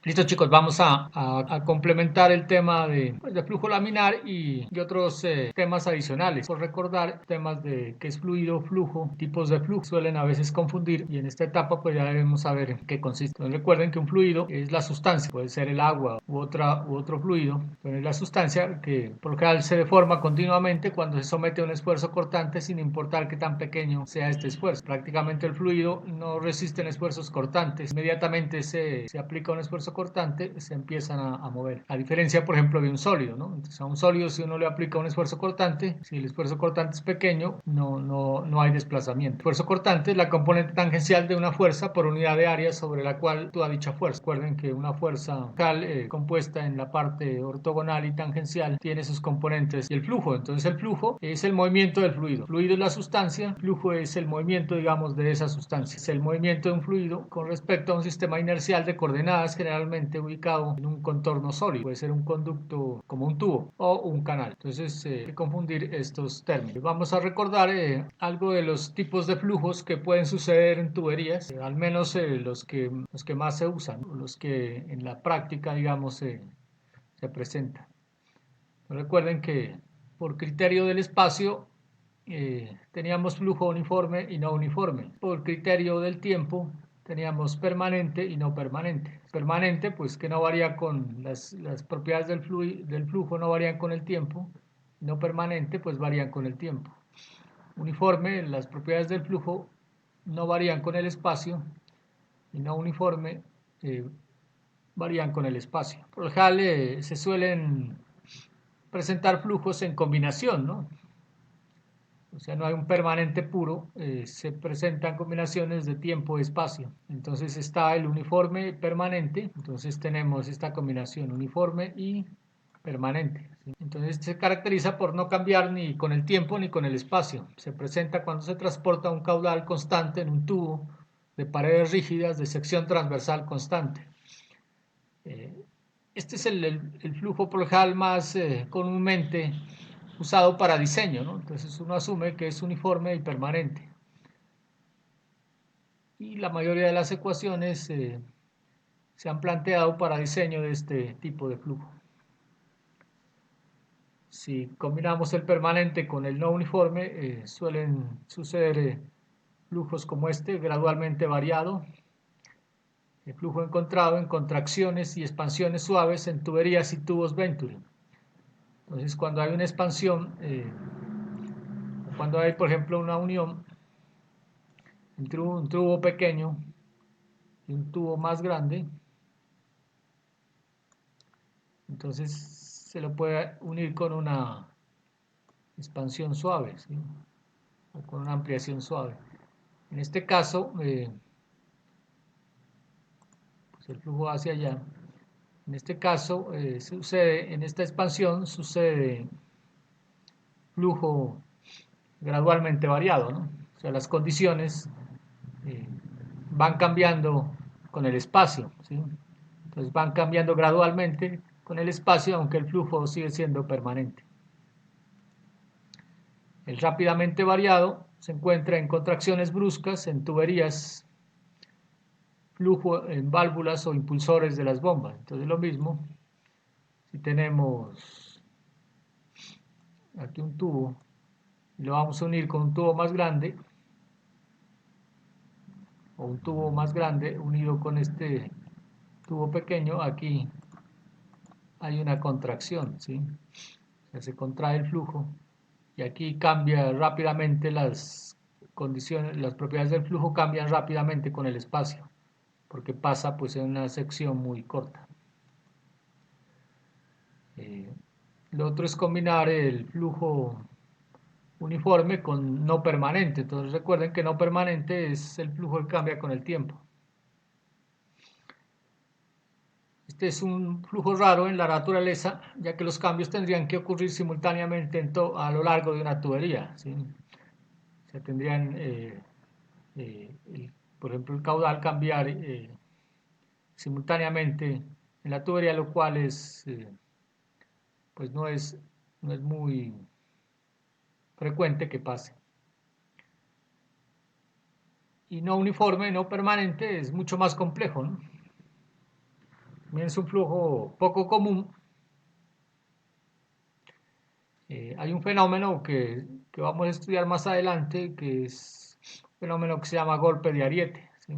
Listo, chicos, vamos a complementar el tema de flujo laminar y otros temas adicionales. Por recordar temas de qué es fluido, flujo, tipos de flujo, suelen a veces confundir y en esta etapa pues ya debemos saber en qué consiste. Entonces recuerden que un fluido es la sustancia, puede ser el agua u otro fluido, pero es la sustancia que por lo general se deforma continuamente cuando se somete a un esfuerzo cortante sin importar qué tan pequeño sea este esfuerzo. Prácticamente el fluido no resiste esfuerzos cortantes, inmediatamente se aplica un esfuerzo cortante, se empiezan a mover. A diferencia, por ejemplo, de un sólido, ¿no? Entonces, a un sólido, si uno le aplica un esfuerzo cortante, si el esfuerzo cortante es pequeño, no hay desplazamiento. El esfuerzo cortante es la componente tangencial de una fuerza por unidad de área sobre la cual actúa dicha fuerza. Recuerden que una fuerza compuesta en la parte ortogonal y tangencial tiene sus componentes y el flujo. Entonces, el flujo es el movimiento del fluido. El fluido es la sustancia, el flujo es el movimiento, digamos, de esa sustancia. Es el movimiento de un fluido con respecto a un sistema inercial de coordenadas generalmente ubicado en un contorno sólido. Puede ser un conducto como un tubo o un canal. Entonces, hay que confundir estos términos. Vamos a recordar algo de los tipos de flujos que pueden suceder en tuberías, al menos los que más se usan, los que en la práctica, digamos, se presentan. Recuerden que por criterio del espacio teníamos flujo uniforme y no uniforme. Por criterio del tiempo teníamos permanente y no permanente. Permanente, pues que no varía con las propiedades del flujo, no varían con el tiempo. No permanente, pues varían con el tiempo. Uniforme, las propiedades del flujo no varían con el espacio y no uniforme varían con el espacio. Por lo general se suelen presentar flujos en combinación, ¿no? O sea, no hay un permanente puro, se presentan combinaciones de tiempo y espacio. Entonces está el uniforme permanente, entonces tenemos esta combinación uniforme y permanente, ¿sí? Entonces se caracteriza por no cambiar ni con el tiempo ni con el espacio. Se presenta cuando se transporta un caudal constante en un tubo de paredes rígidas de sección transversal constante. Este es el flujo por lo general más comúnmente usado para diseño, ¿no? Entonces uno asume que es uniforme y permanente. Y la mayoría de las ecuaciones se han planteado para diseño de este tipo de flujo. Si combinamos el permanente con el no uniforme, suelen suceder flujos como este, gradualmente variado. El flujo encontrado en contracciones y expansiones suaves en tuberías y tubos Venturi. Entonces, cuando hay una expansión, cuando hay, por ejemplo, una unión entre un tubo pequeño y un tubo más grande, entonces se lo puede unir con una expansión suave, ¿sí? O con una ampliación suave. En este caso, pues el flujo hacia allá. En este caso, sucede, en esta expansión sucede flujo gradualmente variado, ¿no? O sea, las condiciones eh, van cambiando con el espacio, ¿sí? Entonces van cambiando gradualmente con el espacio, aunque el flujo sigue siendo permanente. El rápidamente variado se encuentra en contracciones bruscas, en tuberías, flujo en válvulas o impulsores de las bombas. Entonces lo mismo, si tenemos aquí un tubo y lo vamos a unir con un tubo más grande, o un tubo más grande unido con este tubo pequeño, aquí hay una contracción, ¿sí? O sea, se contrae el flujo y aquí cambia rápidamente las condiciones, las propiedades del flujo cambian rápidamente con el espacio, porque pasa pues en una sección muy corta. Lo otro es combinar el flujo uniforme con no permanente. Entonces recuerden que no permanente es el flujo que cambia con el tiempo. Este es un flujo raro en la naturaleza, ya que los cambios tendrían que ocurrir simultáneamente a lo largo de una tubería, ¿sí? O sea, tendrían, por ejemplo, el caudal cambiar simultáneamente en la tubería, lo cual pues no es muy frecuente que pase. Y no uniforme, no permanente, es mucho más complejo, ¿no? También es un flujo poco común. Hay un fenómeno que vamos a estudiar más adelante, que es un fenómeno que se llama golpe de Ariete, ¿sí?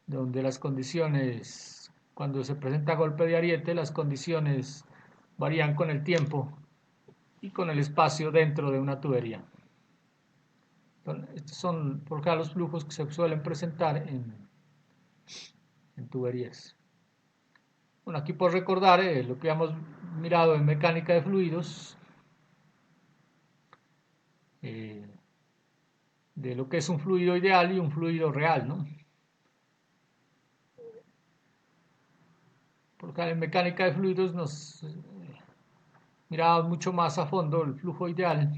Donde las condiciones, cuando se presenta golpe de Ariete, las condiciones varían con el tiempo y con el espacio dentro de una tubería. Entonces, estos son por acá los flujos que se suelen presentar en tuberías. Bueno, aquí por recordar lo que hemos mirado en mecánica de fluidos, eh, de lo que es un fluido ideal y un fluido real, ¿no? Porque en mecánica de fluidos nos miramos mucho más a fondo el flujo ideal.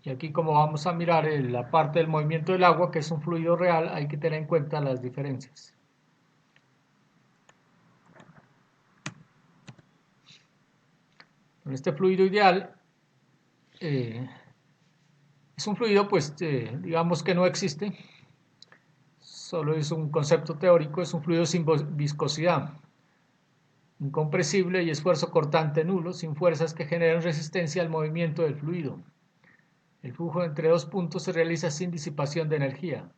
Y aquí como vamos a mirar la parte del movimiento del agua, que es un fluido real, hay que tener en cuenta las diferencias. En este fluido ideal es un fluido, pues digamos que no existe, solo es un concepto teórico, es un fluido sin viscosidad, incompresible y esfuerzo cortante nulo, sin fuerzas que generen resistencia al movimiento del fluido. El flujo entre dos puntos se realiza sin disipación de energía.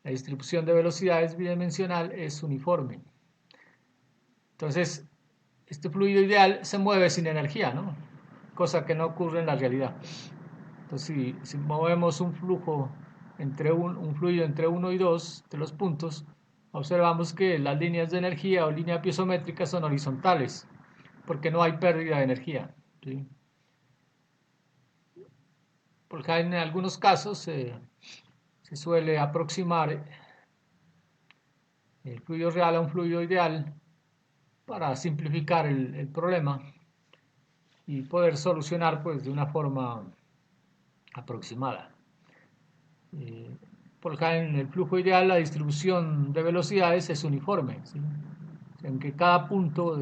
La distribución de velocidades bidimensional es uniforme. Entonces, este fluido ideal se mueve sin energía, ¿no? Cosa que no ocurre en la realidad. Entonces, si movemos un flujo entre un fluido entre 1 y 2 de los puntos, observamos que las líneas de energía o líneas piezométricas son horizontales, porque no hay pérdida de energía, ¿sí? Porque en algunos casos se suele aproximar el fluido real a un fluido ideal para simplificar el problema y poder solucionar pues de una forma aproximada. Eh, por acá en el flujo ideal la distribución de velocidades es uniforme, ¿sí? En que cada punto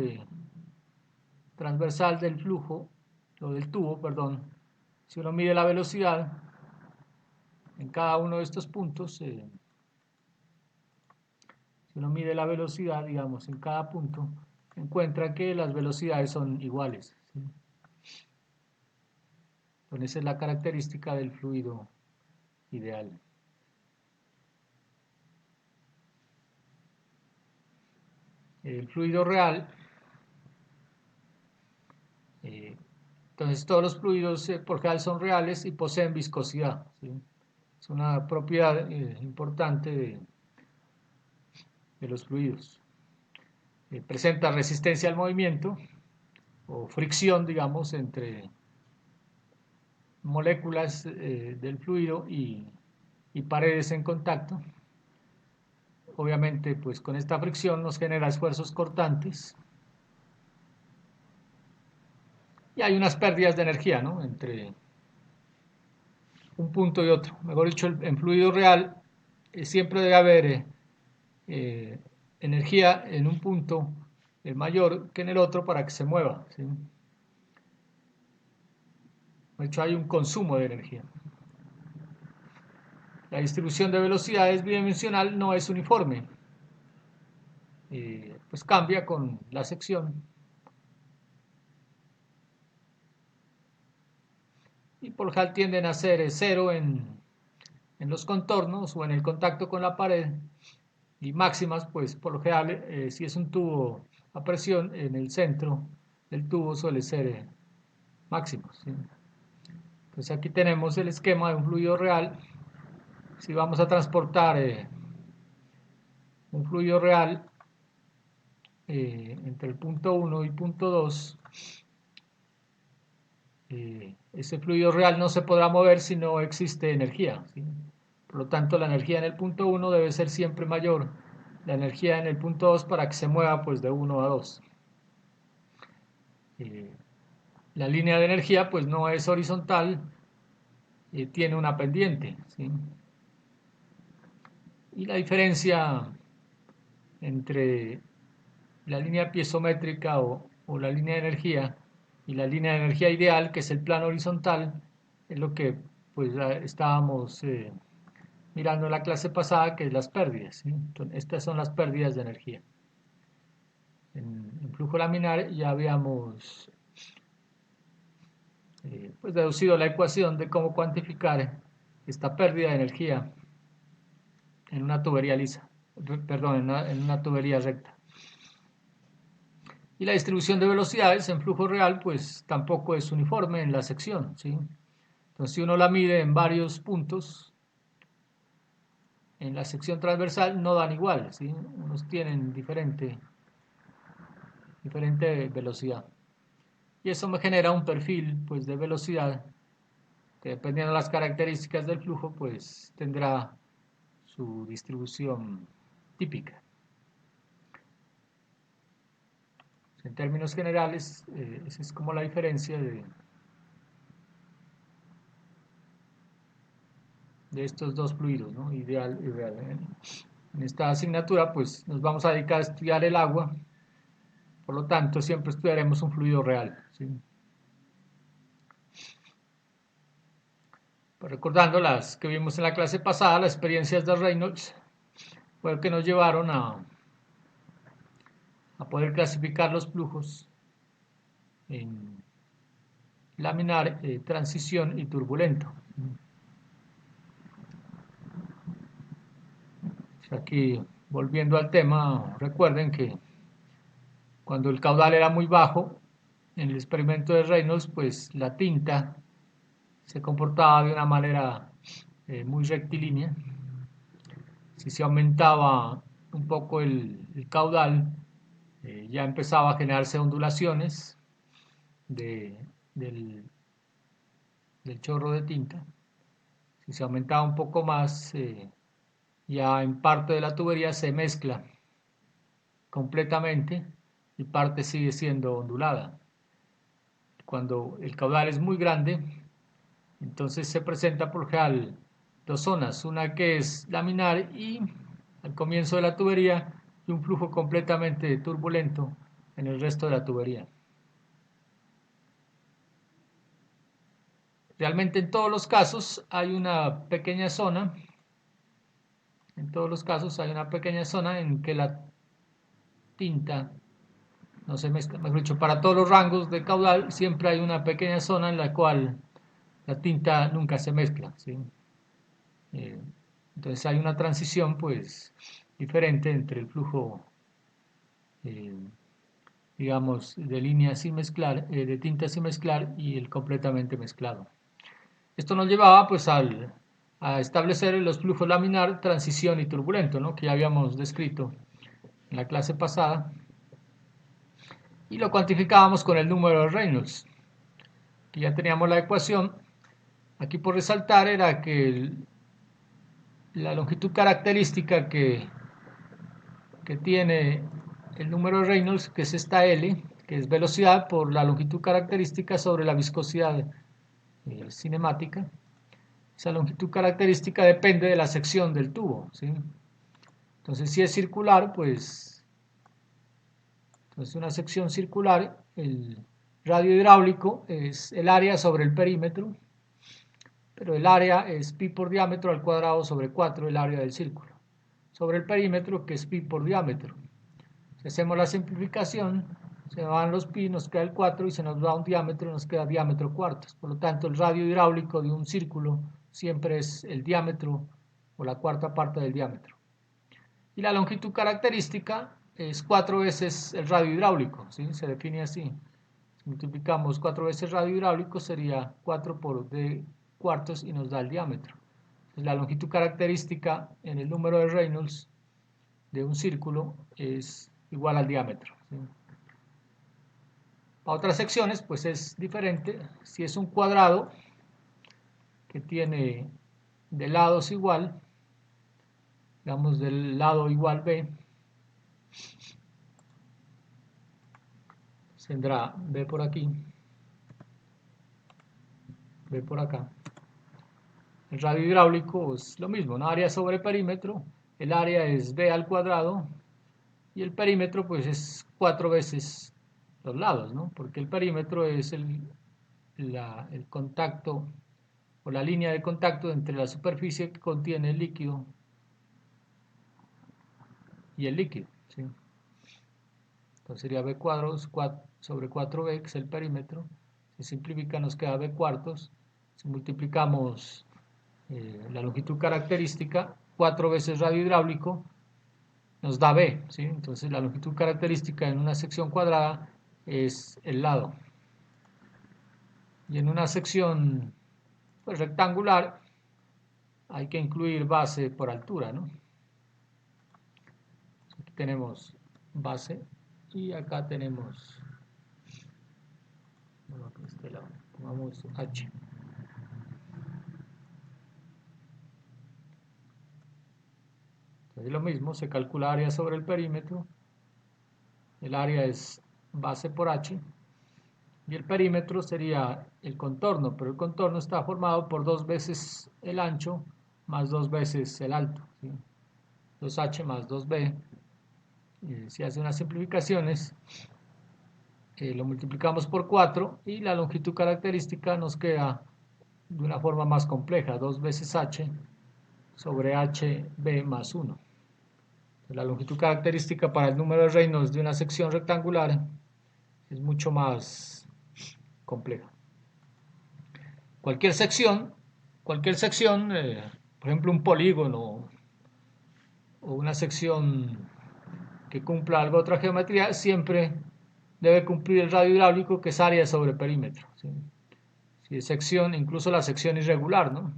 transversal del flujo, o del tubo, perdón, si uno mide la velocidad en cada uno de estos puntos, si uno mide la velocidad, digamos, en cada punto, encuentra que las velocidades son iguales, ¿sí? Entonces esa es la característica del fluido ideal. El fluido real, eh, entonces todos los fluidos por general son reales y poseen viscosidad, ¿sí? Es una propiedad importante de los fluidos. Presenta resistencia al movimiento o fricción, digamos, entre moléculas del fluido y paredes en contacto. Obviamente, pues con esta fricción nos genera esfuerzos cortantes y hay unas pérdidas de energía, ¿no? Entre un punto y otro. Mejor dicho, en fluido real siempre debe haber eh, energía en un punto mayor que en el otro para que se mueva, ¿sí? De hecho, hay un consumo de energía. La distribución de velocidades bidimensional no es uniforme, pues cambia con la sección. Y por lo general tienden a ser cero en los contornos o en el contacto con la pared, y máximas, pues por lo general, si es un tubo a presión, en el centro del tubo suele ser máximo, ¿sí? Entonces aquí tenemos el esquema de un fluido real. Si vamos a transportar un fluido real entre el punto 1 y punto 2, ese fluido real no se podrá mover si no existe energía, ¿sí? Por lo tanto, la energía en el punto 1 debe ser siempre mayor la energía en el punto 2 para que se mueva pues de 1 a 2. La línea de energía pues no es horizontal, tiene una pendiente, ¿sí? Y la diferencia entre la línea piezométrica o la línea de energía y la línea de energía ideal, que es el plano horizontal, es lo que pues estábamos mirando en la clase pasada, que es las pérdidas, ¿sí? Entonces, estas son las pérdidas de energía. En flujo laminar ya habíamos pues deducido la ecuación de cómo cuantificar esta pérdida de energía en una tubería lisa, perdón, en una tubería recta. Y la distribución de velocidades en flujo real pues tampoco es uniforme en la sección, ¿sí? Entonces si uno la mide en varios puntos, en la sección transversal no dan igual, ¿sí? Unos tienen diferente velocidad. Y eso me genera un perfil pues, de velocidad que dependiendo de las características del flujo pues tendrá su distribución típica. En términos generales, esa es como la diferencia de estos dos fluidos, ¿no? Ideal y real. En esta asignatura pues nos vamos a dedicar a estudiar el agua, por lo tanto siempre estudiaremos un fluido real, ¿sí? Pues recordando las que vimos en la clase pasada, las experiencias de Reynolds fue lo que nos llevaron a poder clasificar los flujos en laminar, transición y turbulento. Aquí, volviendo al tema, recuerden que cuando el caudal era muy bajo, en el experimento de Reynolds, pues la tinta se comportaba de una manera muy rectilínea. Si se aumentaba un poco el caudal, ya empezaba a generarse ondulaciones de, del, del chorro de tinta. Si se aumentaba un poco más, ya en parte de la tubería se mezcla completamente y parte sigue siendo ondulada. Cuando el caudal es muy grande, entonces se presenta por lo general dos zonas, una que es laminar y al comienzo de la tubería y un flujo completamente turbulento en el resto de la tubería. Realmente en todos los casos hay una pequeña zona, en que la tinta no se mezcla, mejor dicho, para todos los rangos de caudal siempre hay una pequeña zona en la cual la tinta nunca se mezcla, ¿sí? Eh, entonces hay una transición pues diferente entre el flujo eh, digamos de línea sin mezclar, de tinta sin mezclar y el completamente mezclado. Esto nos llevaba pues a establecer los flujos laminar, transición y turbulento, ¿no? Que ya habíamos descrito en la clase pasada y lo cuantificábamos con el número de Reynolds, que ya teníamos la ecuación. Aquí por resaltar era que la longitud característica que tiene el número de Reynolds, que es esta L, que es velocidad por la longitud característica sobre la viscosidad cinemática. Esa longitud característica depende de la sección del tubo, ¿sí? Entonces, si es circular, pues entonces una sección circular, el radio hidráulico es el área sobre el perímetro, pero el área es pi por diámetro al cuadrado sobre 4, el área del círculo, sobre el perímetro, que es pi por diámetro. Si hacemos la simplificación, se van los pi, nos queda el 4 y se nos da un diámetro, nos queda diámetro cuartos. Por lo tanto, el radio hidráulico de un círculo siempre es el diámetro o la cuarta parte del diámetro. Y la longitud característica es 4 veces el radio hidráulico, ¿sí? Se define así. Si multiplicamos 4 veces radio hidráulico sería 4 por d cuartos y nos da el diámetro. Entonces, la longitud característica en el número de Reynolds de un círculo es igual al diámetro, ¿sí? Para otras secciones pues es diferente. Si es un cuadrado que tiene de lados igual, digamos del lado igual b, tendrá b por aquí, b por acá. El radio hidráulico es lo mismo, ¿no? Área sobre perímetro, el área es b al cuadrado y el perímetro pues es 4 veces los lados, ¿no? Porque el perímetro es el contacto o la línea de contacto entre la superficie que contiene el líquido y el líquido, ¿sí? Entonces sería b cuadrados sobre 4b, que es el perímetro. Si simplifica nos queda b cuartos. Si multiplicamos la longitud característica, 4 veces radio hidráulico, nos da b, ¿sí? Entonces la longitud característica en una sección cuadrada es el lado. Y en una sección pues, rectangular hay que incluir base por altura, ¿no? Aquí tenemos base y acá tenemos, bueno, aquí este lado, tomamos h. Entonces lo mismo, se calcula área sobre el perímetro, el área es base por h, y el perímetro sería el contorno, pero el contorno está formado por 2 veces el ancho más 2 veces el alto, ¿sí? 2h más 2b, si hace unas simplificaciones, lo multiplicamos por 4 y la longitud característica nos queda de una forma más compleja, 2 veces h sobre hb más 1. La longitud característica para el número de Reynolds de una sección rectangular es mucho más compleja. Cualquier sección, por ejemplo un polígono o una sección que cumpla algo otra geometría, siempre debe cumplir el radio hidráulico, que es área sobre perímetro, ¿sí? Si es sección, incluso la sección irregular, ¿no?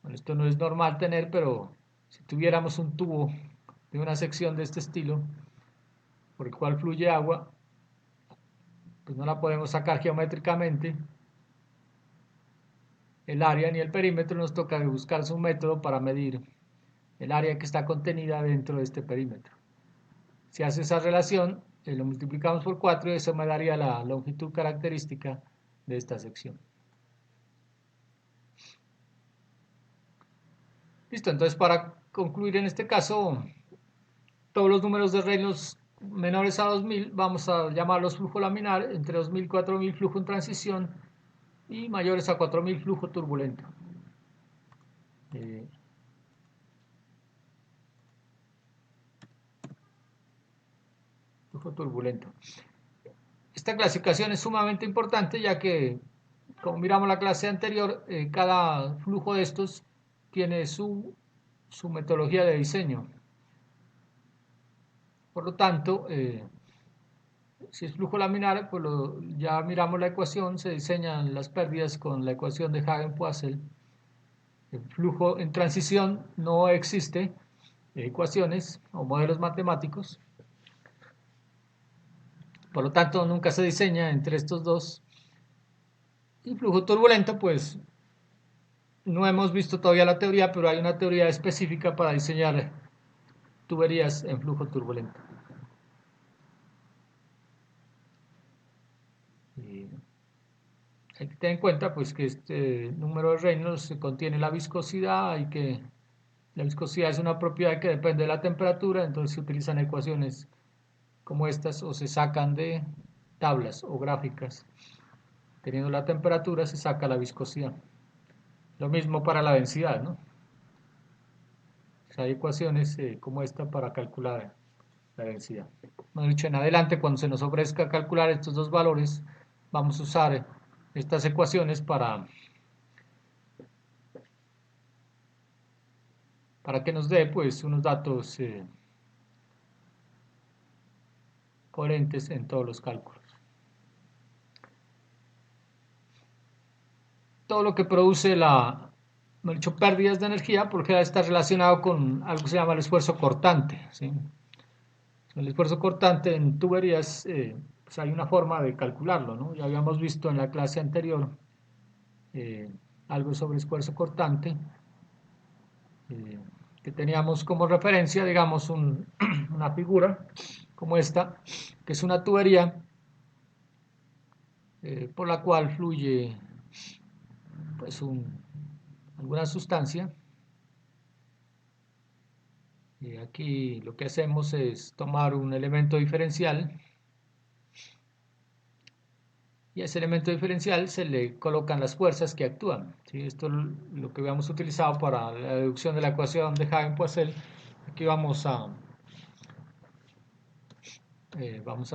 Bueno, esto no es normal tener, pero si tuviéramos un tubo de una sección de este estilo, por el cual fluye agua, pues no la podemos sacar geométricamente, el área ni el perímetro, nos toca buscarse un método para medir el área que está contenida dentro de este perímetro. Si hace esa relación, lo multiplicamos por 4 y eso me daría la longitud característica de esta sección. Listo, entonces para concluir en este caso, todos los números de Reynolds menores a 2000 vamos a llamarlos flujo laminar, entre 2000 y 4000 flujo en transición y mayores a 4000 flujo turbulento. Flujo turbulento. Esta clasificación es sumamente importante ya que, como miramos la clase anterior, cada flujo de estos tiene su metodología de diseño. Por lo tanto, si es flujo laminar, pues ya miramos la ecuación, se diseñan las pérdidas con la ecuación de Hagen-Poiseuille. El flujo en transición no existe ecuaciones o modelos matemáticos, por lo tanto nunca se diseña entre estos dos. Y flujo turbulento, pues no hemos visto todavía la teoría, pero hay una teoría específica para diseñar tuberías en flujo turbulento. Y hay que tener en cuenta pues, que este número de Reynolds contiene la viscosidad y que la viscosidad es una propiedad que depende de la temperatura, entonces se utilizan ecuaciones como estas o se sacan de tablas o gráficas. Teniendo la temperatura se saca la viscosidad. Lo mismo para la densidad, ¿no? O sea, hay ecuaciones como esta para calcular la densidad. Como he dicho, en adelante, cuando se nos ofrezca calcular estos dos valores, vamos a usar estas ecuaciones para que nos dé pues, unos datos coherentes en todos los cálculos. Todo lo que produce pérdidas de energía, porque está relacionado con algo que se llama el esfuerzo cortante, ¿sí? El esfuerzo cortante en tuberías, pues hay una forma de calcularlo, ¿no? Ya habíamos visto en la clase anterior eh, algo sobre esfuerzo cortante, eh, que teníamos como referencia, digamos, una figura como esta, que es una tubería por la cual fluye pues alguna sustancia. Y aquí lo que hacemos es tomar un elemento diferencial y a ese elemento diferencial se le colocan las fuerzas que actúan, ¿sí? Esto es lo que habíamos utilizado para la deducción de la ecuación de Hagen-Poiseuille. Aquí vamos a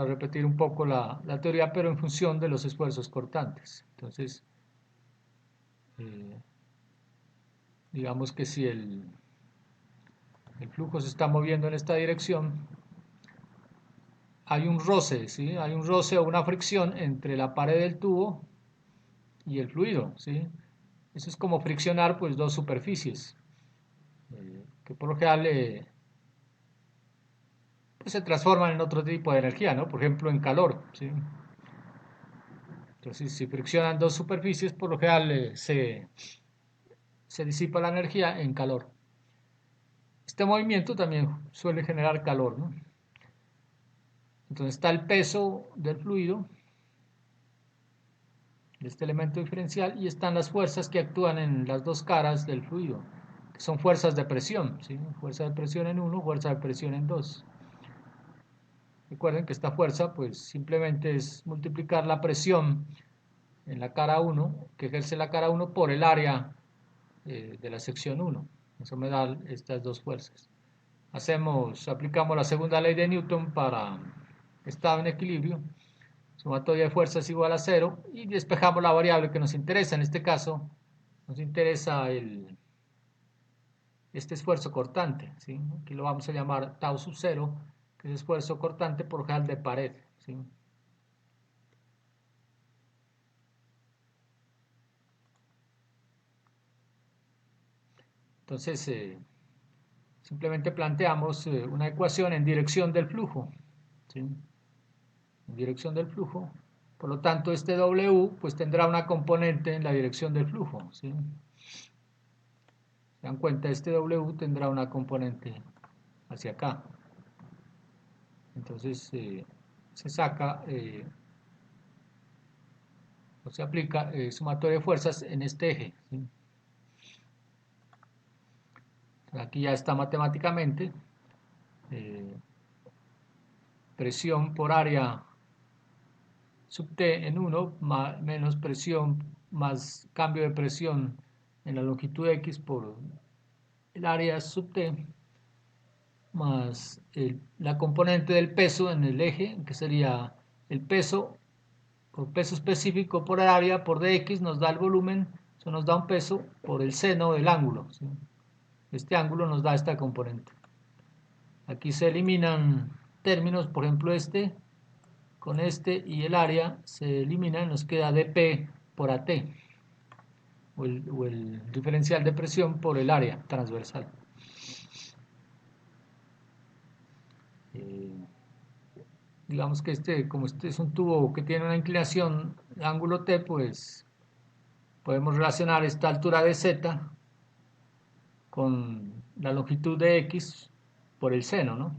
repetir un poco la teoría, pero en función de los esfuerzos cortantes. Entonces, eh, digamos que si el flujo se está moviendo en esta dirección, hay un roce, ¿sí? Hay un roce o una fricción entre la pared del tubo y el fluido, ¿sí? Eso es como friccionar pues dos superficies, que por lo general pues, se transforman en otro tipo de energía, ¿no? Por ejemplo, en calor, ¿sí? Entonces, si friccionan dos superficies, por lo general se disipa la energía en calor. Este movimiento también suele generar calor, ¿no? Entonces está el peso del fluido, de este elemento diferencial, y están las fuerzas que actúan en las dos caras del fluido, que son fuerzas de presión, ¿sí? Fuerza de presión en uno, fuerza de presión en dos. Recuerden que esta fuerza pues simplemente es multiplicar la presión en la cara 1 que ejerce la cara 1 por el área de la sección 1. Eso me da estas dos fuerzas. Aplicamos la segunda ley de Newton para estado en equilibrio. Sumatoria de fuerzas es igual a 0 y despejamos la variable que nos interesa. En este caso nos interesa este esfuerzo cortante, ¿sí? Aquí lo vamos a llamar tau sub 0, que es esfuerzo cortante por general de pared, ¿sí? Entonces, simplemente planteamos una ecuación en dirección del flujo, ¿sí? En dirección del flujo. Por lo tanto, este W pues tendrá una componente en la dirección del flujo, ¿sí? Se dan cuenta, este W tendrá una componente hacia acá. Entonces, se saca o se aplica sumatoria de fuerzas en este eje, ¿sí? Aquí ya está matemáticamente eh, presión por área sub T en 1 menos presión más cambio de presión en la longitud X por el área sub T más la componente del peso en el eje, que sería el peso por peso específico por el área por dx nos da el volumen, eso nos da un peso por el seno del ángulo, ¿sí? Este ángulo nos da esta componente. Aquí se eliminan términos, por ejemplo con este y el área se eliminan, nos queda dP por AT, o el diferencial de presión por el área transversal. Digamos que como este es un tubo que tiene una inclinación de ángulo T, pues podemos relacionar esta altura de Z con la longitud de X por el seno, ¿no?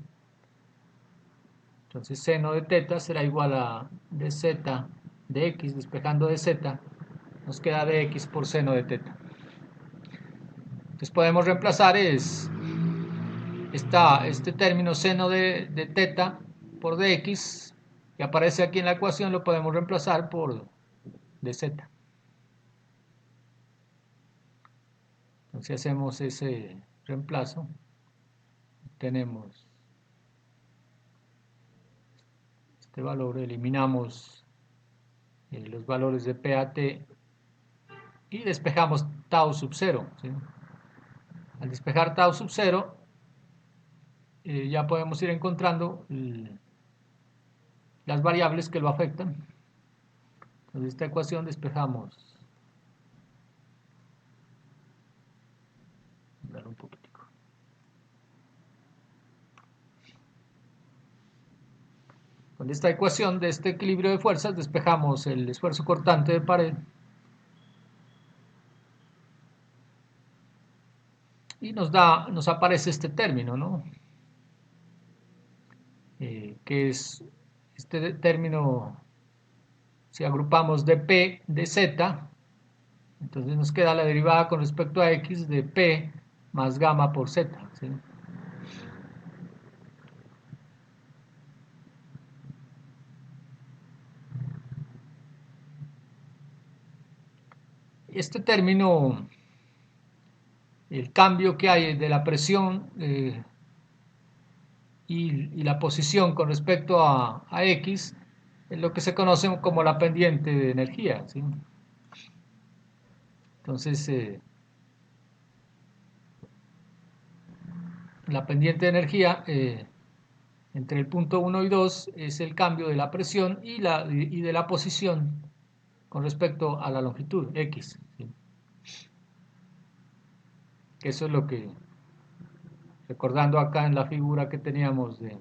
Entonces seno de teta será igual a dz de X, despejando de Z, nos queda dx por seno de teta. Entonces podemos reemplazar este término seno de teta por dx, que aparece aquí en la ecuación, lo podemos reemplazar por dz. Entonces hacemos ese reemplazo, tenemos este valor, eliminamos los valores de PAT y despejamos tau sub 0, ¿sí? Al despejar tau sub 0, ya podemos ir encontrando las variables que lo afectan. Entonces esta ecuación despejamos, dar un poquitico. Con esta ecuación de este equilibrio de fuerzas despejamos el esfuerzo cortante de pared y nos aparece este término, ¿no? Que es este término, si agrupamos dP de Z, entonces nos queda la derivada con respecto a X de P más gamma por Z, ¿sí? este término, el cambio que hay de la presión y la posición con respecto a X, es lo que se conoce como la pendiente de energía, ¿sí? Entonces, la pendiente de energía entre el punto 1 y 2 es el cambio de la presión y de la posición con respecto a la longitud X, ¿sí? Eso es lo que, recordando acá en la figura que teníamos de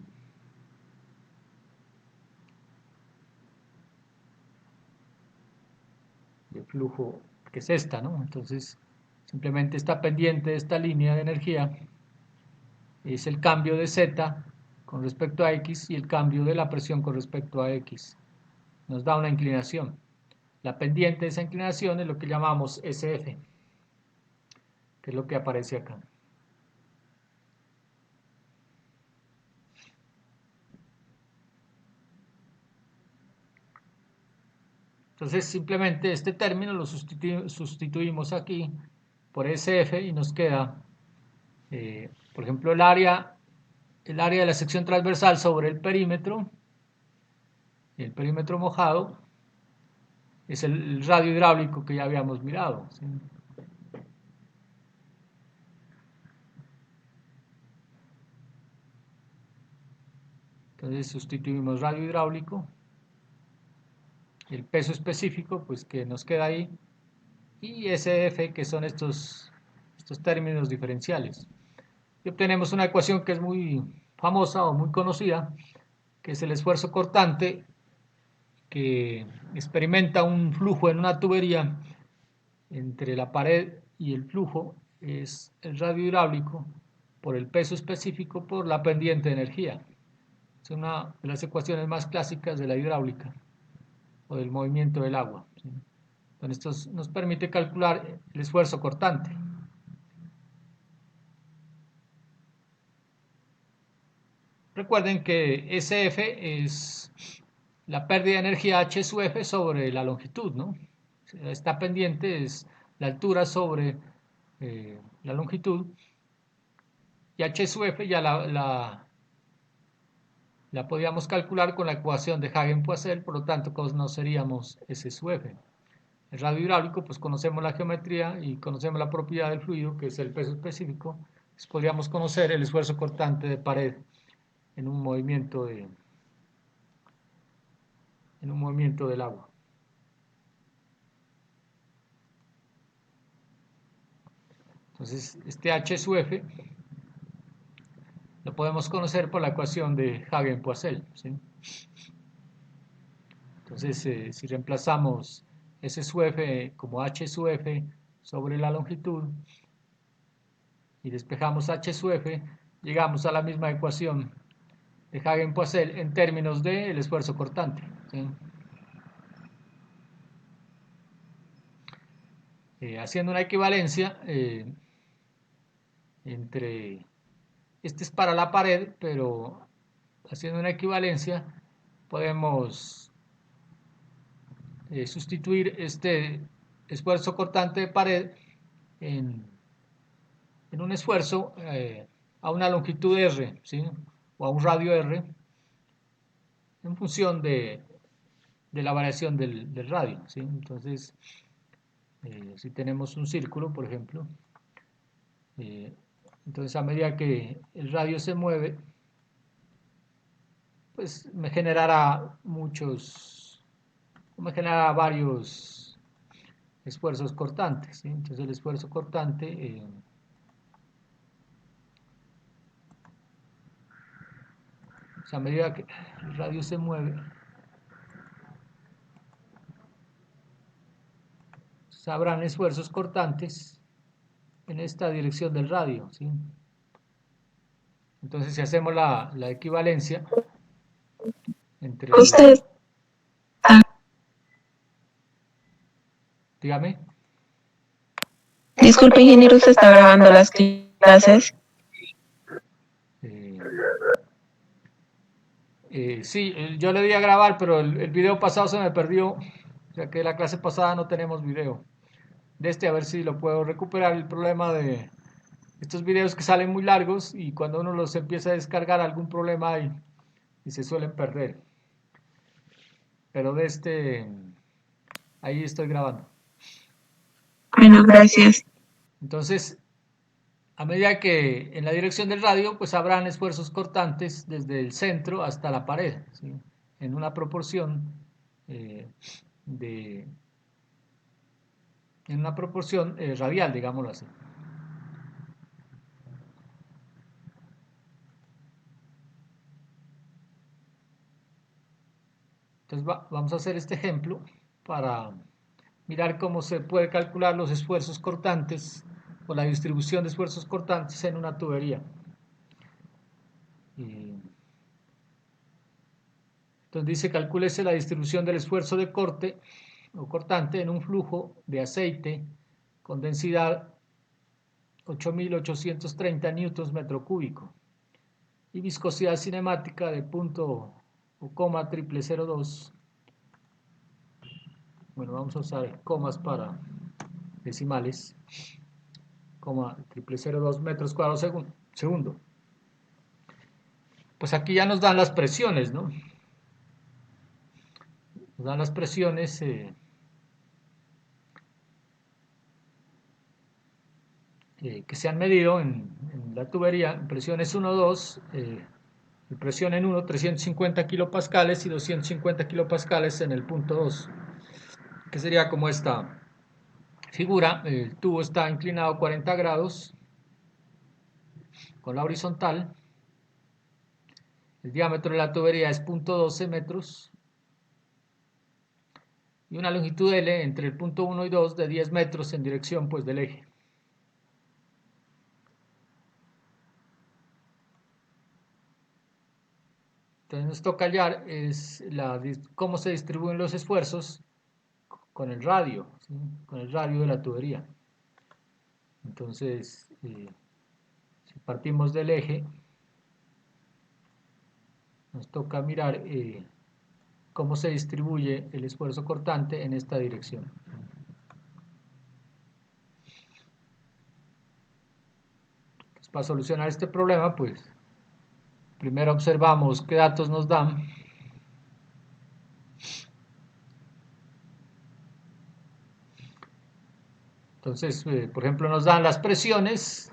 flujo, que es esta, ¿no? Entonces, simplemente está pendiente de esta línea de energía, es el cambio de Z con respecto a X y el cambio de la presión con respecto a X. Nos da una inclinación. La pendiente de esa inclinación es lo que llamamos SF, que es lo que aparece acá. Entonces simplemente este término lo sustituimos aquí por SF y nos queda, por ejemplo, el área de la sección transversal sobre el perímetro mojado, es el radio hidráulico que ya habíamos mirado, ¿sí? Entonces sustituimos radio hidráulico, el peso específico, pues que nos queda ahí, y SF, que son estos términos diferenciales. Y obtenemos una ecuación que es muy famosa o muy conocida, que es el esfuerzo cortante que experimenta un flujo en una tubería entre la pared y el flujo, es el radio hidráulico por el peso específico por la pendiente de energía. Es una de las ecuaciones más clásicas de la hidráulica o del movimiento del agua, ¿sí? Entonces, esto nos permite calcular el esfuerzo cortante. Recuerden que SF es la pérdida de energía H sub F sobre la longitud, ¿no? Esta pendiente es la altura sobre la longitud, y H sub F ya la podíamos calcular con la ecuación de Hagen-Poiseuille, por lo tanto conoceríamos S sub F. El radio hidráulico, pues conocemos la geometría y conocemos la propiedad del fluido, que es el peso específico, pues podríamos conocer el esfuerzo cortante de pared en un movimiento del agua. Entonces, este H sub F lo podemos conocer por la ecuación de Hagen-Poiseuille, ¿sí? Entonces, si reemplazamos S sub F como H sub F sobre la longitud y despejamos H sub F, llegamos a la misma ecuación de Hagen-Poiseuille en términos del esfuerzo cortante, ¿sí? Haciendo una equivalencia entre, este es para la pared, pero haciendo una equivalencia podemos sustituir este esfuerzo cortante de pared en, en un esfuerzo a una longitud R, ¿sí? O a un radio R en función de la variación del radio, ¿sí? Entonces, si tenemos un círculo, por ejemplo, eh, entonces a medida que el radio se mueve, pues me generará varios esfuerzos cortantes, ¿sí? Entonces el esfuerzo cortante o sea, a medida que el radio se mueve, habrán esfuerzos cortantes en esta dirección del radio, ¿sí? Entonces, si hacemos la equivalencia entre Usted, dígame, disculpe, ingeniero, usted está grabando las clases. eh, sí, yo le di a grabar, pero el video pasado se me perdió, o sea que la clase pasada no tenemos video. de este, a ver si lo puedo recuperar. El problema de estos videos que salen muy largos y cuando uno los empieza a descargar algún problema hay y se suelen perder. Pero de este, ahí estoy grabando. Bueno, gracias. Entonces, a medida que en la dirección del radio, pues habrán esfuerzos cortantes desde el centro hasta la pared, ¿sí? En una proporción eh, de, en una proporción radial, digámoslo así. Entonces vamos a hacer este ejemplo para mirar cómo se puede calcular los esfuerzos cortantes o la distribución de esfuerzos cortantes en una tubería. Entonces dice, calcúlese la distribución del esfuerzo de corte o cortante en un flujo de aceite con densidad 8.830 newtons metro cúbico y viscosidad cinemática de punto o coma triple 02. Bueno, vamos a usar comas para decimales. Coma triple 02 metros cuadrados segundo. Pues aquí ya nos dan las presiones, ¿no? Nos dan las presiones que se han medido en la tubería, presiones 1, 2, presión en 1, 350 kilopascales y 250 kilopascales en el punto 2, que sería como esta figura. El tubo está inclinado 40 grados con la horizontal, el diámetro de la tubería es 0.12 metros y una longitud L entre el punto 1 y 2 de 10 metros en dirección pues del eje. Entonces nos toca hallar cómo se distribuyen los esfuerzos con el radio, ¿sí? Con el radio de la tubería. Entonces, si partimos del eje, nos toca mirar cómo se distribuye el esfuerzo cortante en esta dirección. Entonces, para solucionar este problema, pues primero observamos qué datos nos dan. Entonces, por ejemplo, nos dan las presiones.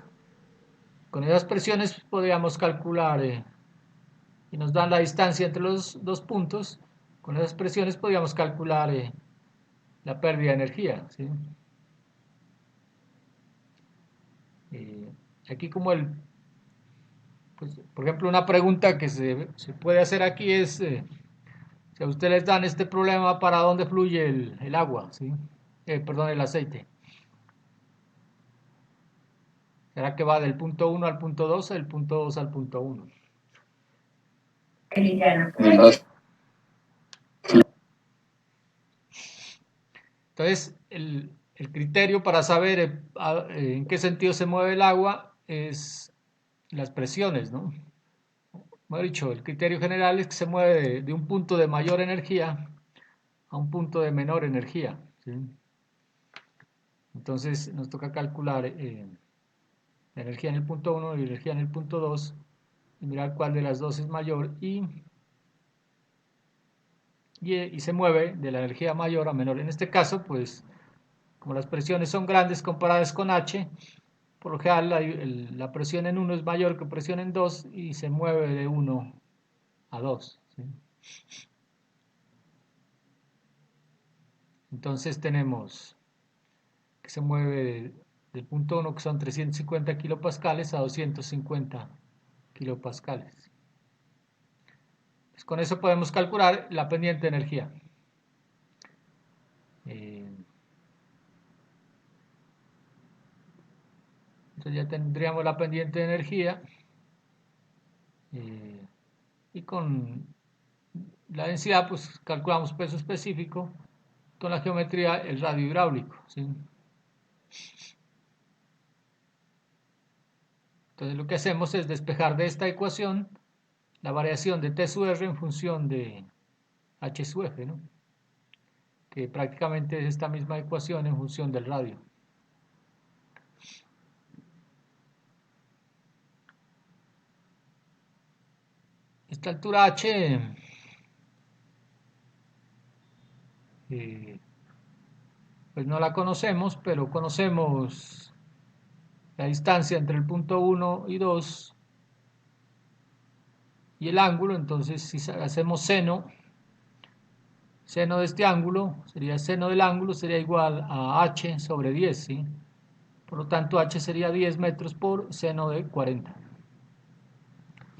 Con esas presiones podríamos calcular y nos dan la distancia entre los dos puntos. Con esas presiones podríamos calcular la pérdida de energía, ¿sí? Aquí como pues, por ejemplo, una pregunta que se puede hacer aquí es, si a ustedes les dan este problema, ¿para dónde fluye el agua? ¿Sí? Perdón, el aceite. ¿Será que va del punto 1 al punto 2 o del punto 2 al punto 1? Entonces, el criterio para saber en qué sentido se mueve el agua es las presiones, ¿no? Como he dicho, el criterio general es que se mueve de un punto de mayor energía a un punto de menor energía, ¿sí? Entonces nos toca calcular la energía en el punto 1 y la energía en el punto 2 y mirar cuál de las dos es mayor y se mueve de la energía mayor a menor. En este caso, pues, como las presiones son grandes comparadas con H, por lo general la presión en 1 es mayor que presión en 2 y se mueve de 1 a 2, ¿sí? Entonces tenemos que se mueve del punto 1, que son 350 kilopascales, a 250 kilopascales. Pues con eso podemos calcular la pendiente de energía. Entonces ya tendríamos la pendiente de energía y con la densidad pues calculamos peso específico, con la geometría el radio hidráulico, ¿sí? Entonces lo que hacemos es despejar de esta ecuación la variación de T sub R en función de H sub F, ¿no? Que prácticamente es esta misma ecuación en función del radio. Esta altura h pues no la conocemos, pero conocemos la distancia entre el punto 1 y 2 y el ángulo. Entonces si hacemos seno de este ángulo, sería seno del ángulo, sería igual a h sobre 10, ¿sí? Por lo tanto, h sería 10 metros por seno de 40.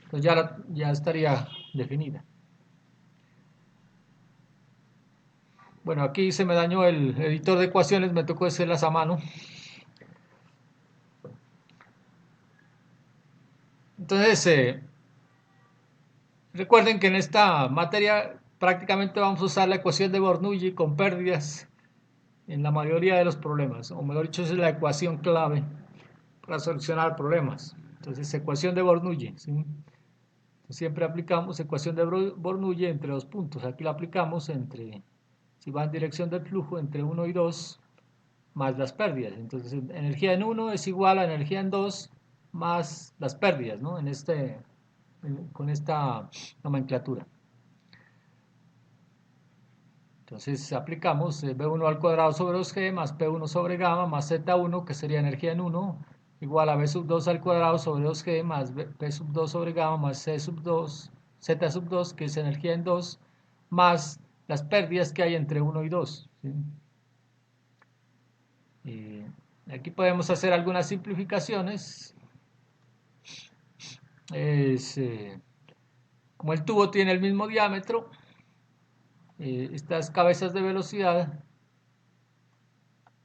Entonces ya estaría definida. Bueno, aquí se me dañó el editor de ecuaciones, me tocó hacerlas a mano. Entonces, recuerden que en esta materia prácticamente vamos a usar la ecuación de Bernoulli con pérdidas en la mayoría de los problemas, o mejor dicho, es la ecuación clave para solucionar problemas. Entonces, ecuación de Bernoulli, ¿sí? Siempre aplicamos ecuación de Bernoulli entre dos puntos. Aquí la aplicamos entre, si va en dirección del flujo, entre 1 y 2 más las pérdidas. Entonces, energía en 1 es igual a energía en 2 más las pérdidas, ¿no? Con esta nomenclatura. Entonces aplicamos B1 al cuadrado sobre 2G más P1 sobre gamma más Z1, que sería energía en 1, igual a B sub 2 al cuadrado sobre 2G más P sub 2 sobre gamma más C sub 2, Z sub 2, que es energía en 2, más las pérdidas que hay entre 1 y 2. ¿Sí? Aquí podemos hacer algunas simplificaciones. Como el tubo tiene el mismo diámetro, estas cabezas de velocidad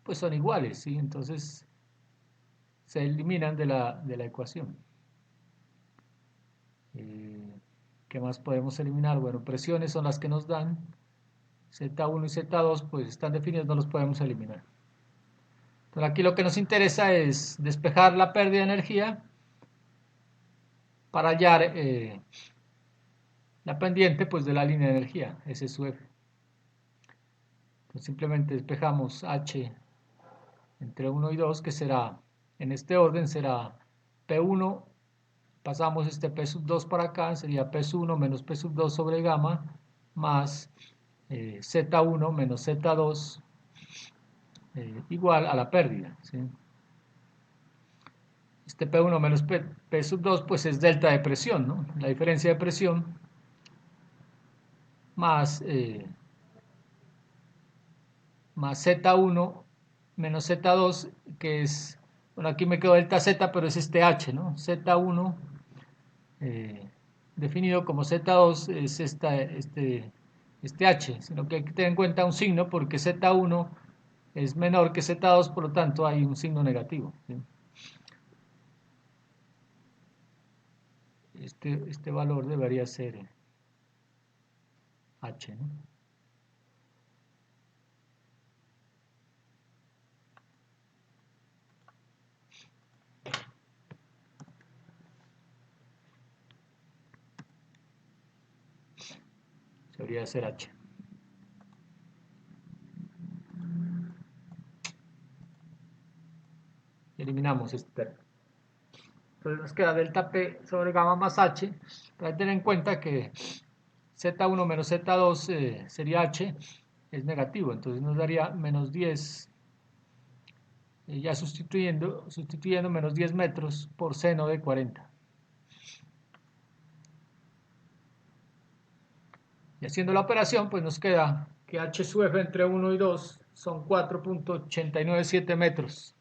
pues son iguales, ¿sí? Entonces se eliminan de la ecuación. ¿Qué más podemos eliminar? Bueno, presiones son las que nos dan. Z1 y Z2 pues están definidos, no los podemos eliminar. Entonces aquí lo que nos interesa es despejar la pérdida de energía para hallar la pendiente pues de la línea de energía, S sub F. Entonces simplemente despejamos H entre 1 y 2, que será, en este orden será P1, pasamos este P sub 2 para acá, sería P sub 1 menos P sub 2 sobre gamma, más Z1 menos Z2 igual a la pérdida, ¿sí? Este P1 menos P sub 2 pues es delta de presión, ¿no? La diferencia de presión más, más Z1 menos Z2, que es, bueno, aquí me quedó delta Z, pero es este H, ¿no? Z1 definido como Z2 es este H, sino que hay que tener en cuenta un signo porque Z1 es menor que Z2, por lo tanto hay un signo negativo, ¿sí? Este valor debería ser H, ¿no? Debería ser H. Eliminamos este término. Entonces nos queda delta P sobre gamma más H. Para tener en cuenta que Z1 menos Z2 sería H, es negativo. Entonces nos daría menos 10, ya sustituyendo menos 10 metros por seno de 40. Y haciendo la operación, pues nos queda que H sub F entre 1 y 2 son 4.897 metros.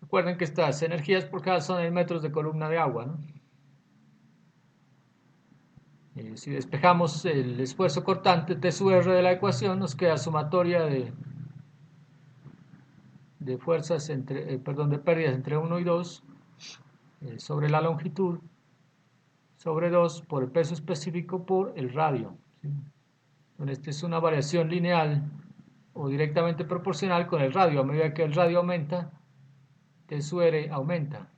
Recuerden que estas energías por cada son en metros de columna de agua, ¿no? Si despejamos el esfuerzo cortante T sub R de la ecuación, nos queda sumatoria de fuerzas de pérdidas entre 1 y 2 sobre la longitud sobre 2 por el peso específico por el radio, ¿sí? Bueno, esta es una variación lineal o directamente proporcional con el radio. A medida que el radio aumenta, T sub R aumenta.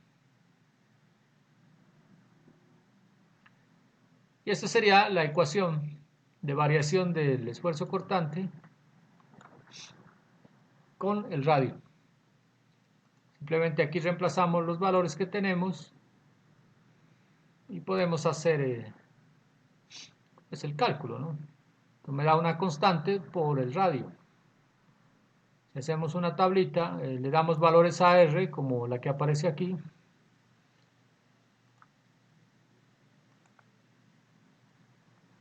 Y esta sería la ecuación de variación del esfuerzo cortante con el radio. Simplemente aquí reemplazamos los valores que tenemos y podemos hacer el cálculo, ¿no? Entonces me da una constante por el radio. Si hacemos una tablita, le damos valores a R como la que aparece aquí.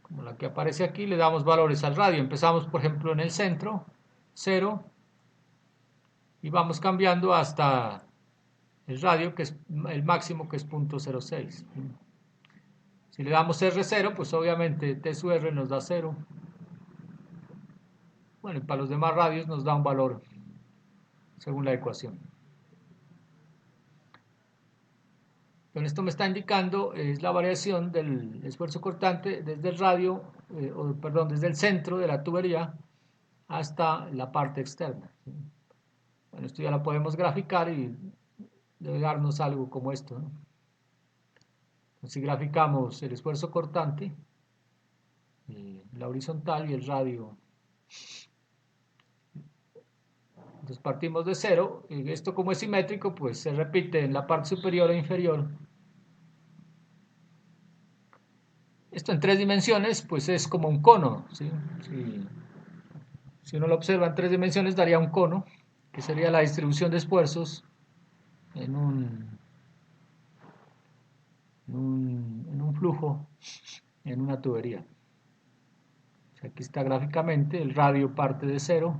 Como la que aparece aquí, le damos valores al radio. Empezamos, por ejemplo, en el centro, 0, y vamos cambiando hasta el radio, que es el máximo, que es 0.06. Si le damos R0, pues obviamente T sub R nos da 0. Bueno, y para los demás radios nos da un valor según la ecuación. Entonces esto me está indicando es la variación del esfuerzo cortante desde el radio, perdón, desde el centro de la tubería hasta la parte externa. Bueno, esto ya lo podemos graficar y debe darnos algo como esto, ¿no? Entonces, si graficamos el esfuerzo cortante, la horizontal y el radio, entonces partimos de 0, y esto como es simétrico, pues se repite en la parte superior e inferior. Esto en 3 dimensiones, pues es como un cono, ¿sí? Si uno lo observa en 3 dimensiones, daría un cono, que sería la distribución de esfuerzos en un flujo, en una tubería. O sea, aquí está gráficamente, el radio parte de 0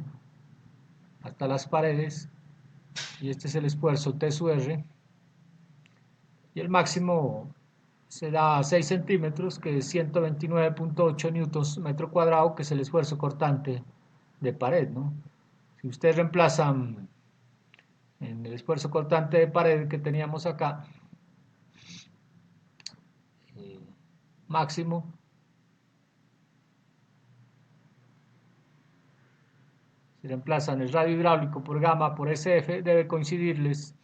hasta las paredes, y este es el esfuerzo T sub R, y el máximo se da a 6 centímetros, que es 129.8 newtons metro cuadrado, que es el esfuerzo cortante de pared, ¿no? Si ustedes reemplazan en el esfuerzo cortante de pared que teníamos acá, máximo, si reemplazan el radio hidráulico por gamma por SF, debe coincidirles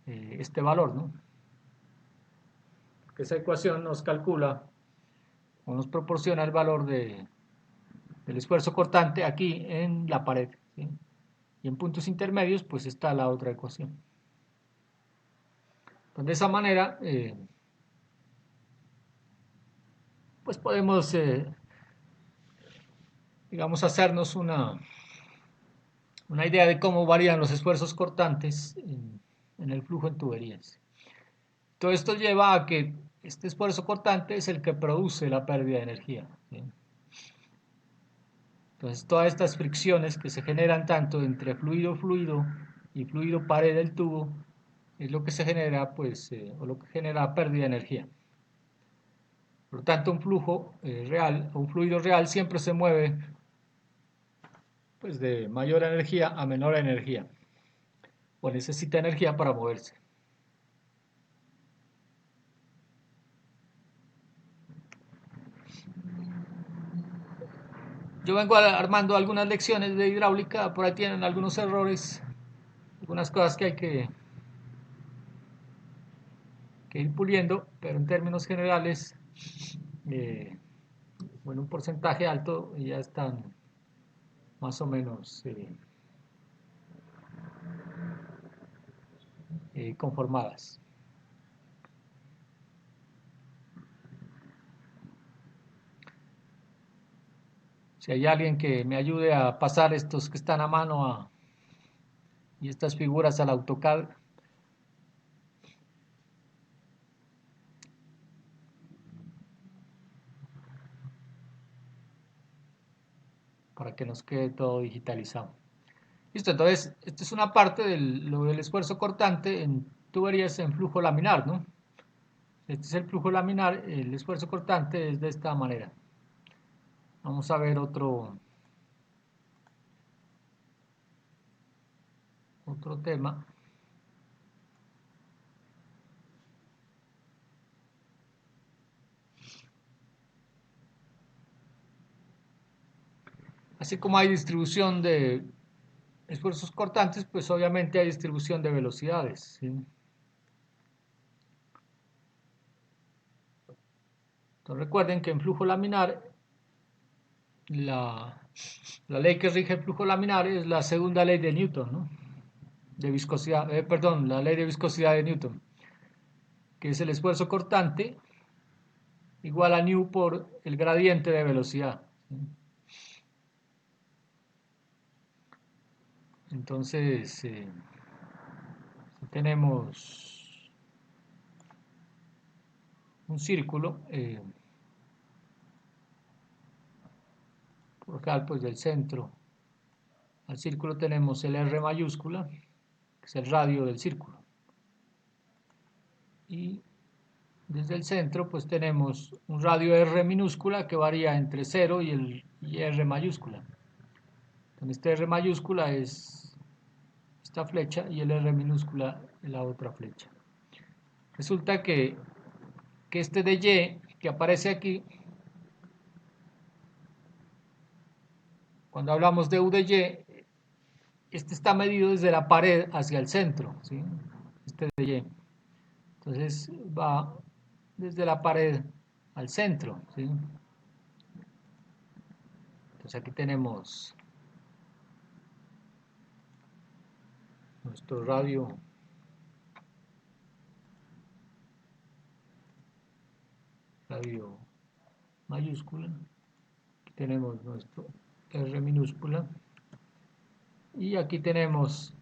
este valor, ¿no? Esa ecuación nos calcula o nos proporciona el valor del esfuerzo cortante aquí en la pared, ¿sí? Y en puntos intermedios pues está la otra ecuación. Entonces, de esa manera pues podemos digamos hacernos una idea de cómo varían los esfuerzos cortantes en el flujo en tuberías. Todo esto lleva a que este esfuerzo cortante es el que produce la pérdida de energía, ¿sí? Entonces, todas estas fricciones que se generan tanto entre fluido-fluido y fluido-pared del tubo es lo que se genera, pues, o lo que genera pérdida de energía. Por lo tanto, un flujo real o un fluido real siempre se mueve, pues, de mayor energía a menor energía, o necesita energía para moverse. Yo vengo armando algunas lecciones de hidráulica, por ahí tienen algunos errores, algunas cosas que hay que ir puliendo, pero en términos generales, bueno, un porcentaje alto ya están más o menos conformadas. Si hay alguien que me ayude a pasar estos que están a mano y estas figuras al AutoCAD, para que nos quede todo digitalizado. Listo, entonces, esta es una parte del esfuerzo cortante en tuberías en flujo laminar, ¿no? Este es el flujo laminar, el esfuerzo cortante es de esta manera. Vamos a ver otro tema. Así como hay distribución de esfuerzos cortantes, pues obviamente hay distribución de velocidades, ¿sí? Entonces recuerden que en flujo laminar, la ley que rige el flujo laminar es la segunda ley de Newton, ¿no? De viscosidad, perdón, la ley de viscosidad de Newton. que es el esfuerzo cortante, igual a nu por el gradiente de velocidad. Entonces, si tenemos un círculo, por acá pues del centro al círculo tenemos el R mayúscula, que es el radio del círculo. Y desde el centro pues tenemos un radio R minúscula que varía entre 0 y R mayúscula. Entonces este R mayúscula es esta flecha y el R minúscula es la otra flecha. Resulta que este de Y que aparece aquí, cuando hablamos de U de Y, este está medido desde la pared hacia el centro, ¿sí? Este de Y. Entonces va desde la pared al centro, ¿sí? Entonces aquí tenemos nuestro radio mayúscula, aquí tenemos nuestro R minúscula y aquí tenemos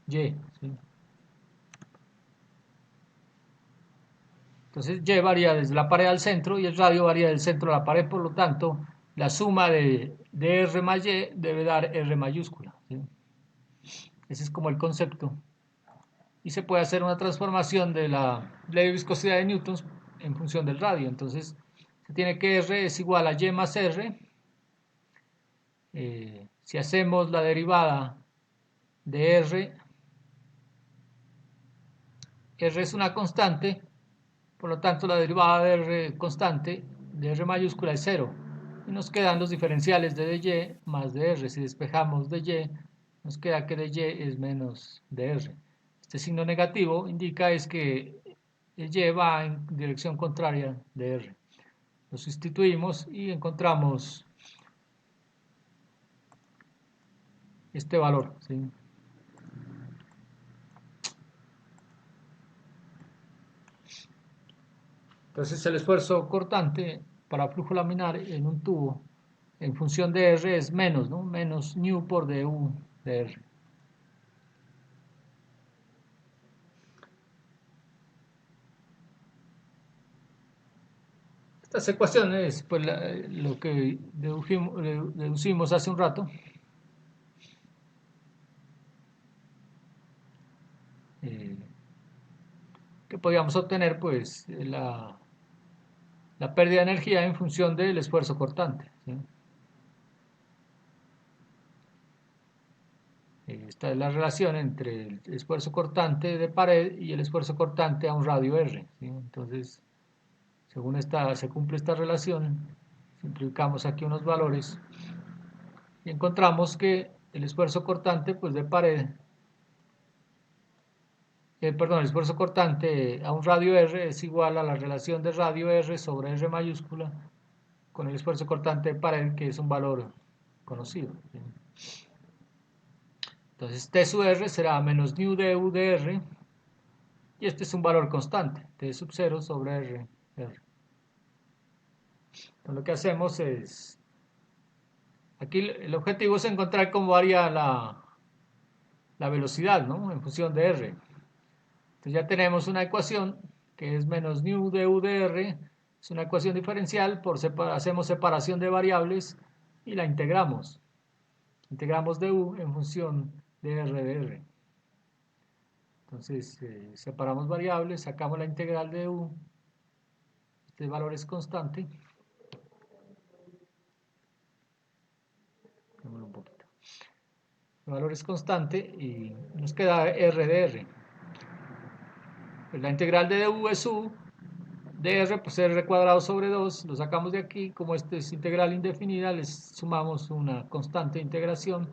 Y, ¿sí? Entonces Y varía desde la pared al centro y el radio varía del centro a la pared, por lo tanto la suma de R más Y debe dar R mayúscula, ¿sí? Ese es como el concepto. Y se puede hacer una transformación de la ley de viscosidad de Newton en función del radio. Entonces se tiene que R es igual a Y más R. Si hacemos la derivada de R, R es una constante, por lo tanto la derivada de R constante, de R mayúscula es 0. Y nos quedan los diferenciales de dy más de R. Si despejamos de y, nos queda que dy es menos de R. Este signo negativo indica es que el y va en dirección contraria de R. Lo sustituimos y encontramos este valor, ¿sí? Entonces el esfuerzo cortante para flujo laminar en un tubo en función de R es menos, ¿no? Menos nu por du de R. Estas ecuaciones, pues lo que deducimos hace un rato, que podíamos obtener pues la pérdida de energía en función del esfuerzo cortante, ¿sí? Esta es la relación entre el esfuerzo cortante de pared y el esfuerzo cortante a un radio R, ¿sí? Entonces, según se cumple esta relación, simplificamos aquí unos valores y encontramos que el esfuerzo cortante pues, de pared, el esfuerzo cortante a un radio R es igual a la relación de radio R sobre R mayúscula con el esfuerzo cortante de pared, que es un valor conocido, ¿sí? Entonces T sub R será menos nu de U de R, y este es un valor constante, T sub 0 sobre R. Entonces lo que hacemos es, aquí el objetivo es encontrar cómo varía la velocidad, ¿no? En función de R. Entonces ya tenemos una ecuación que es menos nu de U de R, es una ecuación diferencial, hacemos separación de variables y la integramos. Integramos de U en función de R de R. Entonces separamos variables, sacamos la integral de U, este valor es constante. Un poquito. El valor es constante y nos queda R de R. Pues la integral de U es U, de R, pues R cuadrado sobre 2, lo sacamos de aquí, como este es integral indefinida, les sumamos una constante de integración,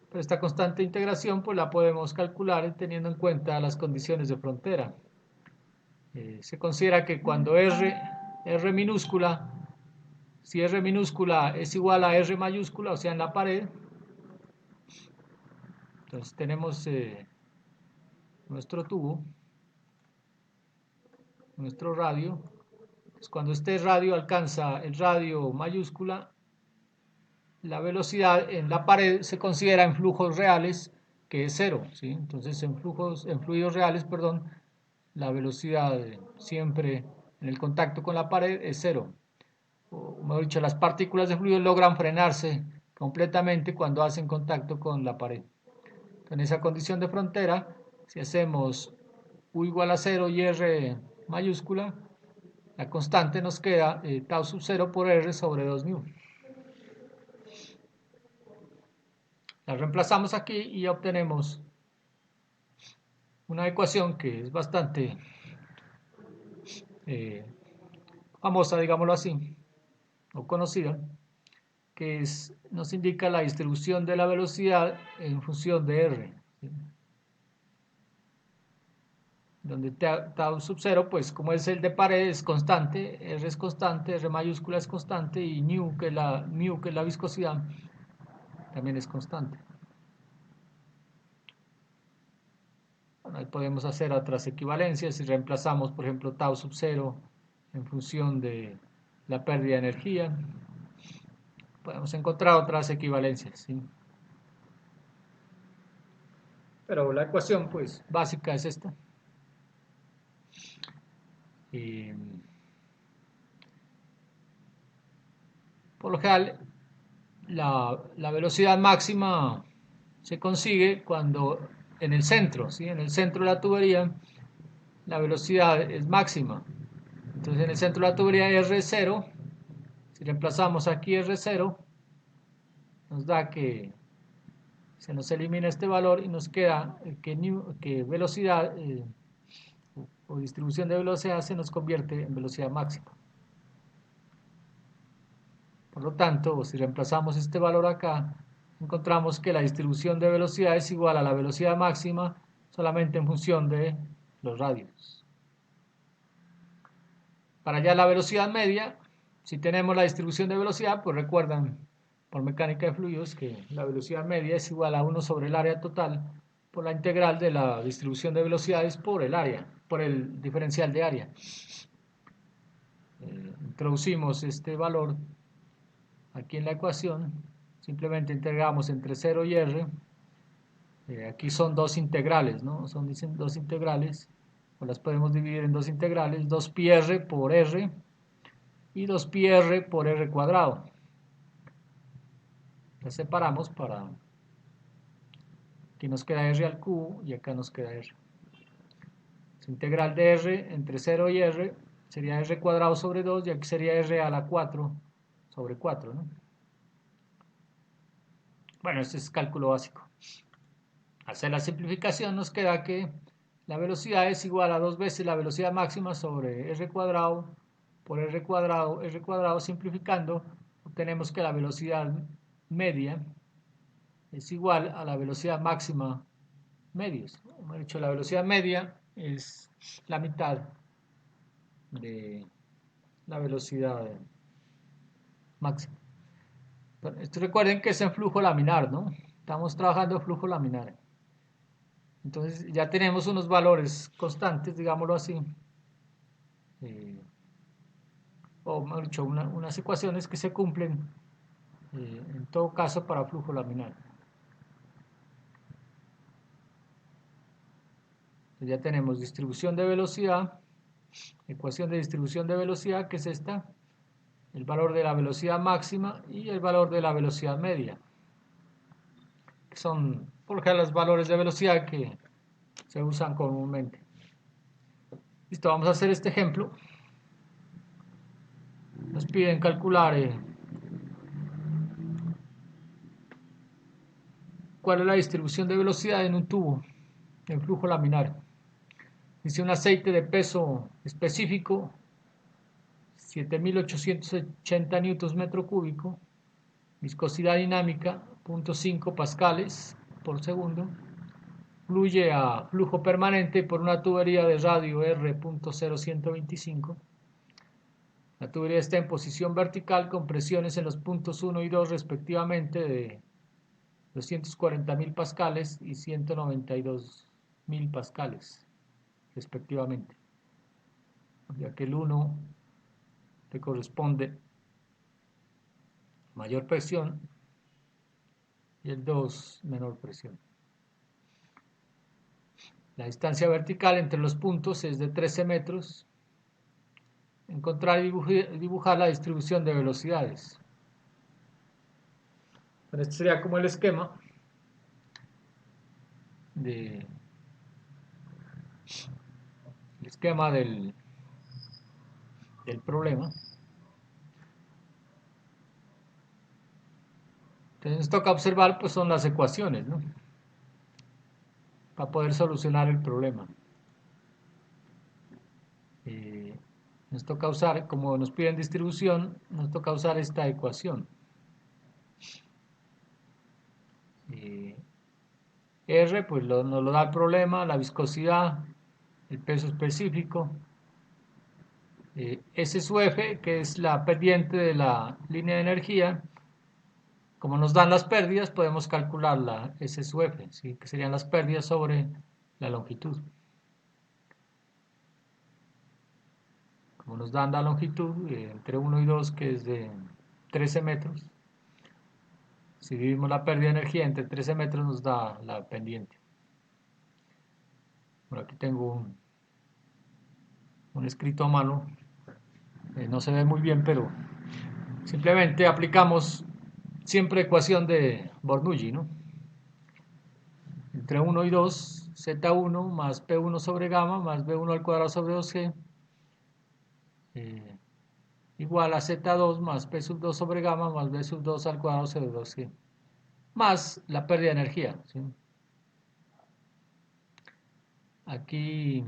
pero esta constante de integración pues la podemos calcular teniendo en cuenta las condiciones de frontera. Se considera que cuando R minúscula, si R minúscula es igual a R mayúscula, o sea en la pared, entonces tenemos nuestro tubo, nuestro radio. Pues cuando este radio alcanza el radio mayúscula, la velocidad en la pared se considera en flujos reales que es cero, ¿sí? Entonces en fluidos reales, perdón, la velocidad siempre en el contacto con la pared es cero. O mejor dicho, las partículas de fluido logran frenarse completamente cuando hacen contacto con la pared. En esa condición de frontera, si hacemos U igual a 0 y R mayúscula, la constante nos queda tau sub 0 por R sobre 2 μ. La reemplazamos aquí y obtenemos una ecuación que es bastante eh, famosa, digámoslo así, o conocida, que nos indica la distribución de la velocidad en función de R, ¿sí? Donde tau sub 0, pues como es el de pared, es constante, R es constante, R mayúscula es constante, y μ, que es la viscosidad, también es constante. Bueno, ahí podemos hacer otras equivalencias si reemplazamos, por ejemplo, tau sub 0 en función de la pérdida de energía. Podemos encontrar otras equivalencias, ¿sí? Pero la ecuación, pues, básica es esta. Por lo general, la velocidad máxima se consigue cuando en el centro, ¿sí? En el centro de la tubería, la velocidad es máxima. Entonces, en el centro de la tubería R0, si reemplazamos aquí R0, nos da que se nos elimina este valor y nos queda que velocidad o distribución de velocidad se nos convierte en velocidad máxima. Por lo tanto, si reemplazamos este valor acá, encontramos que la distribución de velocidad es igual a la velocidad máxima solamente en función de los radios. Para hallar la velocidad media, si tenemos la distribución de velocidad, pues recuerdan por mecánica de fluidos que la velocidad media es igual a 1 sobre el área total por la integral de la distribución de velocidades por el área, por el diferencial de área. Introducimos este valor aquí en la ecuación, simplemente integramos entre 0 y R. Aquí son dos integrales, ¿no? Son dos integrales, o las podemos dividir en dos integrales, 2πr por R y 2πr por R cuadrado. Las separamos para... Aquí nos queda R al cubo y acá nos queda R. La integral de R entre 0 y R sería R cuadrado sobre 2 y aquí sería R a la 4 sobre 4, ¿no? Bueno, este es cálculo básico. Hacer la simplificación nos queda que la velocidad es igual a 2 veces la velocidad máxima sobre R cuadrado por R cuadrado, simplificando, obtenemos que la velocidad media es igual a la velocidad máxima medios. Hemos dicho, la velocidad media es la mitad de la velocidad máxima. Esto recuerden que es en flujo laminar, ¿no? Estamos trabajando en flujo laminar. Entonces ya tenemos unos valores constantes, digámoslo así, o mejor dicho, unas ecuaciones que se cumplen en todo caso para flujo laminar. Entonces ya tenemos distribución de velocidad, ecuación de distribución de velocidad, que es esta, el valor de la velocidad máxima y el valor de la velocidad media, que son por ejemplo los valores de velocidad que se usan comúnmente. Listo, vamos a hacer este ejemplo. Nos piden calcular cuál es la distribución de velocidad en un tubo en flujo laminar. Dice un aceite de peso específico, 7.880 newtons metro cúbico, viscosidad dinámica, 0.5 pascales por segundo, fluye a flujo permanente por una tubería de radio R.0125. La tubería está en posición vertical con presiones en los puntos 1 y 2 respectivamente de 240.000 pascales y 192.000 pascales respectivamente. ya que el 1 le corresponde mayor presión y el 2 menor presión. La distancia vertical entre los puntos es de 13 metros. Encontrar y dibujar la distribución de velocidades. Este sería como el esquema del problema. Entonces nos toca observar, pues son las ecuaciones, ¿no? Para poder solucionar el problema. Nos toca usar, como nos piden distribución, nos toca usar esta ecuación. R, pues nos lo da el problema, la viscosidad, el peso específico. S sub F, que es la pendiente de la línea de energía. Como nos dan las pérdidas, podemos calcular la S sub F, ¿sí? Que serían las pérdidas sobre la longitud. Como nos dan la longitud entre 1 y 2, que es de 13 metros, si dividimos la pérdida de energía entre 13 metros nos da la pendiente. Bueno, aquí tengo un escrito a mano, no se ve muy bien, pero simplemente aplicamos siempre ecuación de Bernoulli, ¿no? Entre 1 y 2, Z1 más P1 sobre gamma más B1 al cuadrado sobre 2G igual a Z2 más P sub 2 sobre gamma más B sub 2 al cuadrado sobre 2G más la pérdida de energía, ¿sí? Aquí,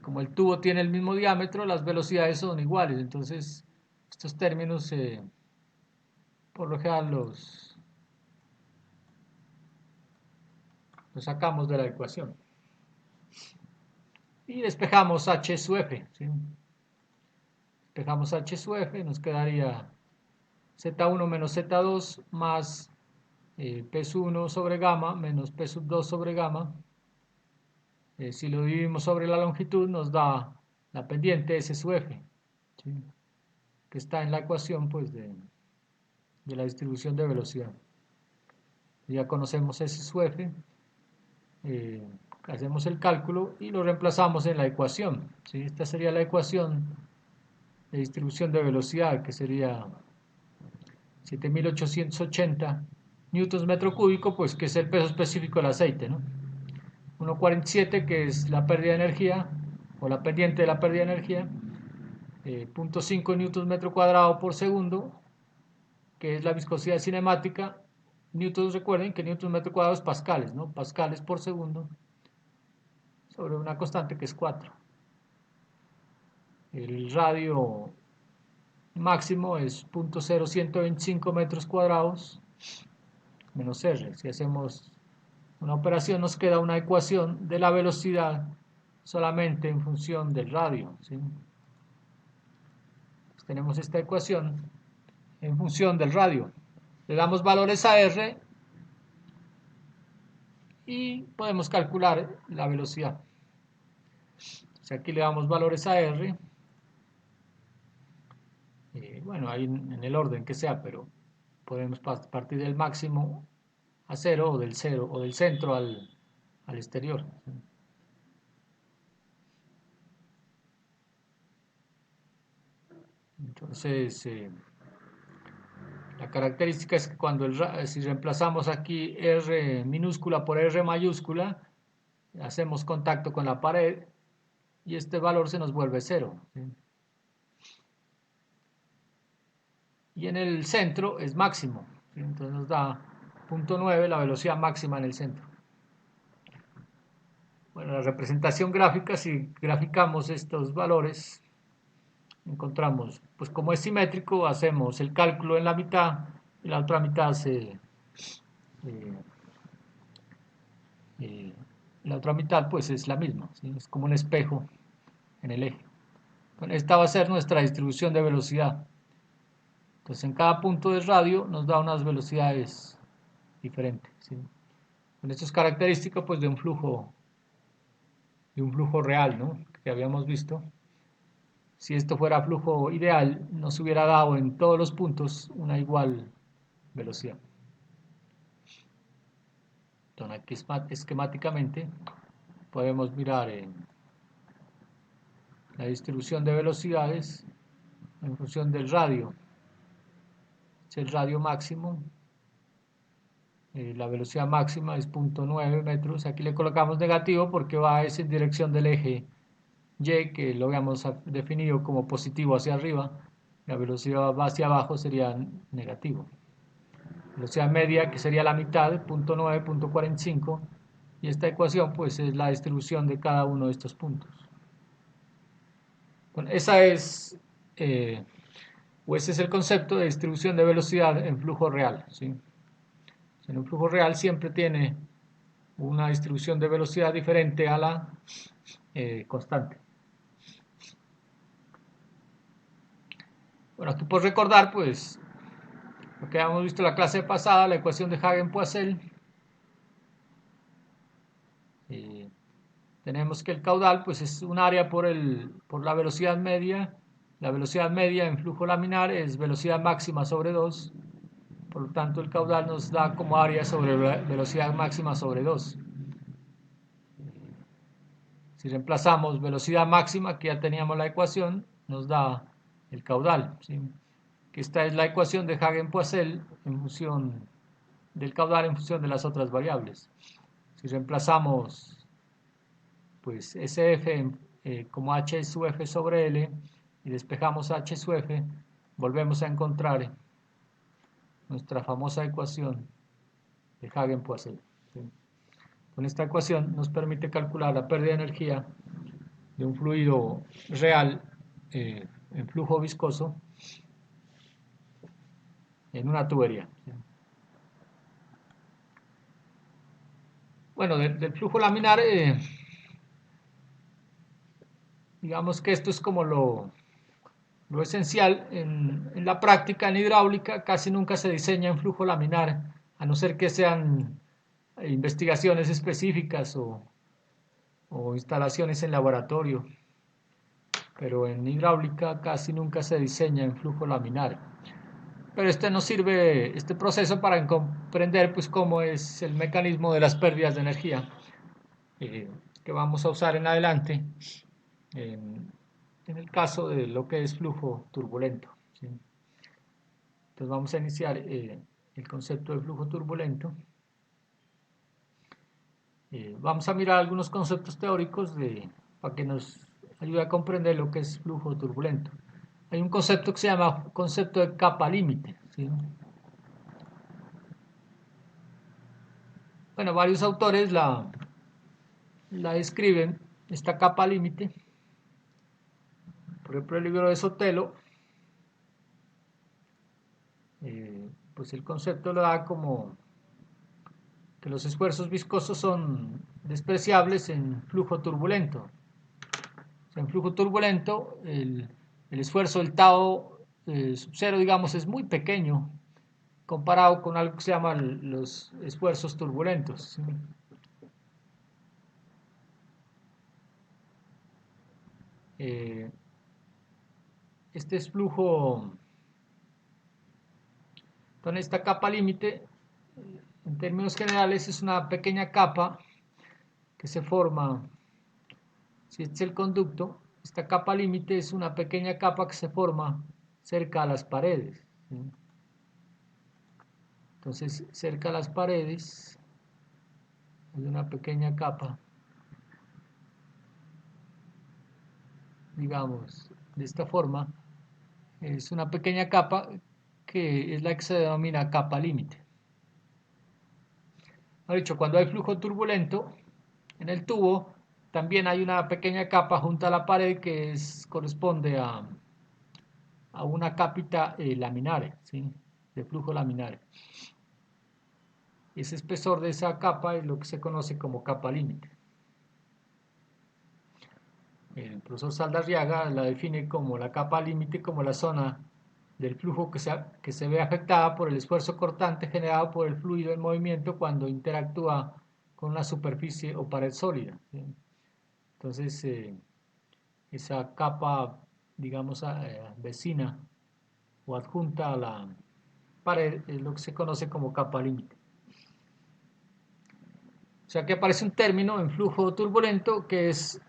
como el tubo tiene el mismo diámetro, las velocidades son iguales, entonces estos términos por lo general los sacamos de la ecuación y despejamos H sub F, ¿sí? Despejamos H sub F, nos quedaría Z1 menos Z2 más P sub 1 sobre gamma menos P sub 2 sobre gamma. Si lo dividimos sobre la longitud nos da la pendiente S sub F, ¿sí? Que está en la ecuación pues, de la distribución de velocidad. Ya conocemos S sub F, hacemos el cálculo y lo reemplazamos en la ecuación, ¿sí? Esta sería la ecuación de distribución de velocidad, que sería 7880 newtons metro cúbico, pues que es el peso específico del aceite, ¿no? 1,47, que es la pérdida de energía, o la pendiente de la pérdida de energía, 0,5 newtons metro cuadrado por segundo, que es la viscosidad cinemática. Newtons, recuerden que newtons metro cuadrado es pascales, ¿no? Pascales por segundo, sobre una constante que es 4. El radio máximo es 0,0125 metros cuadrados menos R. Si hacemos una operación nos queda una ecuación de la velocidad solamente en función del radio, ¿sí? Pues tenemos esta ecuación en función del radio. Le damos valores a R y podemos calcular la velocidad. O sea, aquí le damos valores a R. Bueno, ahí en el orden que sea, pero podemos partir del máximo a 0 o del centro al exterior. Entonces, la característica es que si reemplazamos aquí R minúscula por R mayúscula, hacemos contacto con la pared y este valor se nos vuelve 0, ¿sí? Y en el centro es máximo, ¿sí? Entonces nos da 0,9 la velocidad máxima en el centro. Bueno, la representación gráfica, si graficamos estos valores, encontramos, pues como es simétrico, hacemos el cálculo en la mitad y la otra mitad la otra mitad pues es la misma, ¿sí? Es como un espejo en el eje. Bueno, esta va a ser nuestra distribución de velocidad. Entonces en cada punto del radio nos da unas velocidades diferentes, ¿sí? Con esto es característico pues de un flujo de un flujo real, ¿no? Que habíamos visto. Si esto fuera flujo ideal, nos hubiera dado en todos los puntos una igual velocidad. Entonces aquí esquemáticamente podemos mirar la distribución de velocidades en función del radio. Es el radio máximo. La velocidad máxima es 0.9 metros. Aquí le colocamos negativo porque va en dirección del eje Y, que lo habíamos definido como positivo hacia arriba. La velocidad va hacia abajo sería negativo. Velocidad media, que sería la mitad, 0.9, 0.45. Y esta ecuación pues es la distribución de cada uno de estos puntos. Bueno, ese es el concepto de distribución de velocidad en flujo real, ¿sí? En un flujo real siempre tiene una distribución de velocidad diferente a la constante. Bueno, aquí puedes recordar pues lo que habíamos visto en la clase pasada, la ecuación de Hagen-Poiseuille. Tenemos que el caudal pues es un área por la velocidad media. La velocidad media en flujo laminar es velocidad máxima sobre 2. Por lo tanto, el caudal nos da como área sobre velocidad máxima sobre 2. Si reemplazamos velocidad máxima, que ya teníamos la ecuación, nos da el caudal, ¿sí? Que esta es la ecuación de Hagen-Poiseuille en función del caudal en función de las otras variables. Si reemplazamos pues SF como H sub F sobre L y despejamos H sub F, volvemos a encontrar nuestra famosa ecuación de Hagen-Poiseuille, ¿sí? Con esta ecuación nos permite calcular la pérdida de energía de un fluido real en flujo viscoso en una tubería, ¿sí? Bueno, del flujo laminar, digamos que esto es como lo esencial. En la práctica, en hidráulica, casi nunca se diseña en flujo laminar, a no ser que sean investigaciones específicas o instalaciones en laboratorio. Pero en hidráulica casi nunca se diseña en flujo laminar. Pero nos sirve este proceso para comprender pues cómo es el mecanismo de las pérdidas de energía que vamos a usar en adelante en el caso de lo que es flujo turbulento, ¿sí? Entonces vamos a iniciar el concepto de flujo turbulento. Vamos a mirar algunos conceptos teóricos para que nos ayude a comprender lo que es flujo turbulento. Hay un concepto que se llama concepto de capa límite, ¿sí? Bueno, varios autores la describen, esta capa límite. Por ejemplo, el libro de Sotelo, pues el concepto lo da como que los esfuerzos viscosos son despreciables en flujo turbulento. O sea, en flujo turbulento, el esfuerzo del tau sub 0, digamos, es muy pequeño comparado con algo que se llaman los esfuerzos turbulentos, ¿sí? Este es flujo. Entonces, esta capa límite, en términos generales, es una pequeña capa que se forma. Si este es el conducto, esta capa límite es una pequeña capa que se forma cerca a las paredes, ¿sí? Entonces, cerca a las paredes hay una pequeña capa, digamos, de esta forma. Es una pequeña capa que es la que se denomina capa límite. Lo dicho, cuando hay flujo turbulento en el tubo, también hay una pequeña capa junto a la pared que corresponde a una capita laminar, ¿sí? De flujo laminar. Ese espesor de esa capa es lo que se conoce como capa límite. El profesor Saldarriaga la define como la capa límite, como la zona del flujo que se ve afectada por el esfuerzo cortante generado por el fluido en movimiento cuando interactúa con una superficie o pared sólida, ¿sí? Entonces, esa capa, digamos, vecina o adjunta a la pared es lo que se conoce como capa límite. O sea que aparece un término en flujo turbulento que es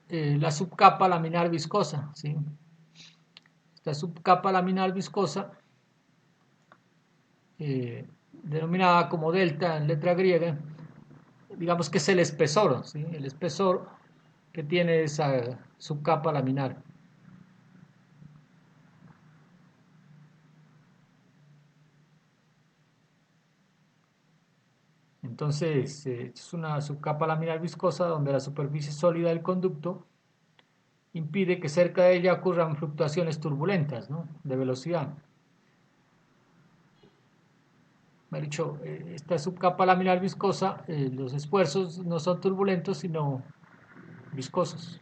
la subcapa laminar viscosa, ¿sí? Esta subcapa laminar viscosa, denominada como delta en letra griega, digamos que es el espesor, ¿sí? El espesor que tiene esa subcapa laminar. Entonces, es una subcapa laminar viscosa donde la superficie sólida del conducto impide que cerca de ella ocurran fluctuaciones turbulentas, ¿no?, de velocidad. Me ha dicho, esta subcapa laminar viscosa, los esfuerzos no son turbulentos, sino viscosos.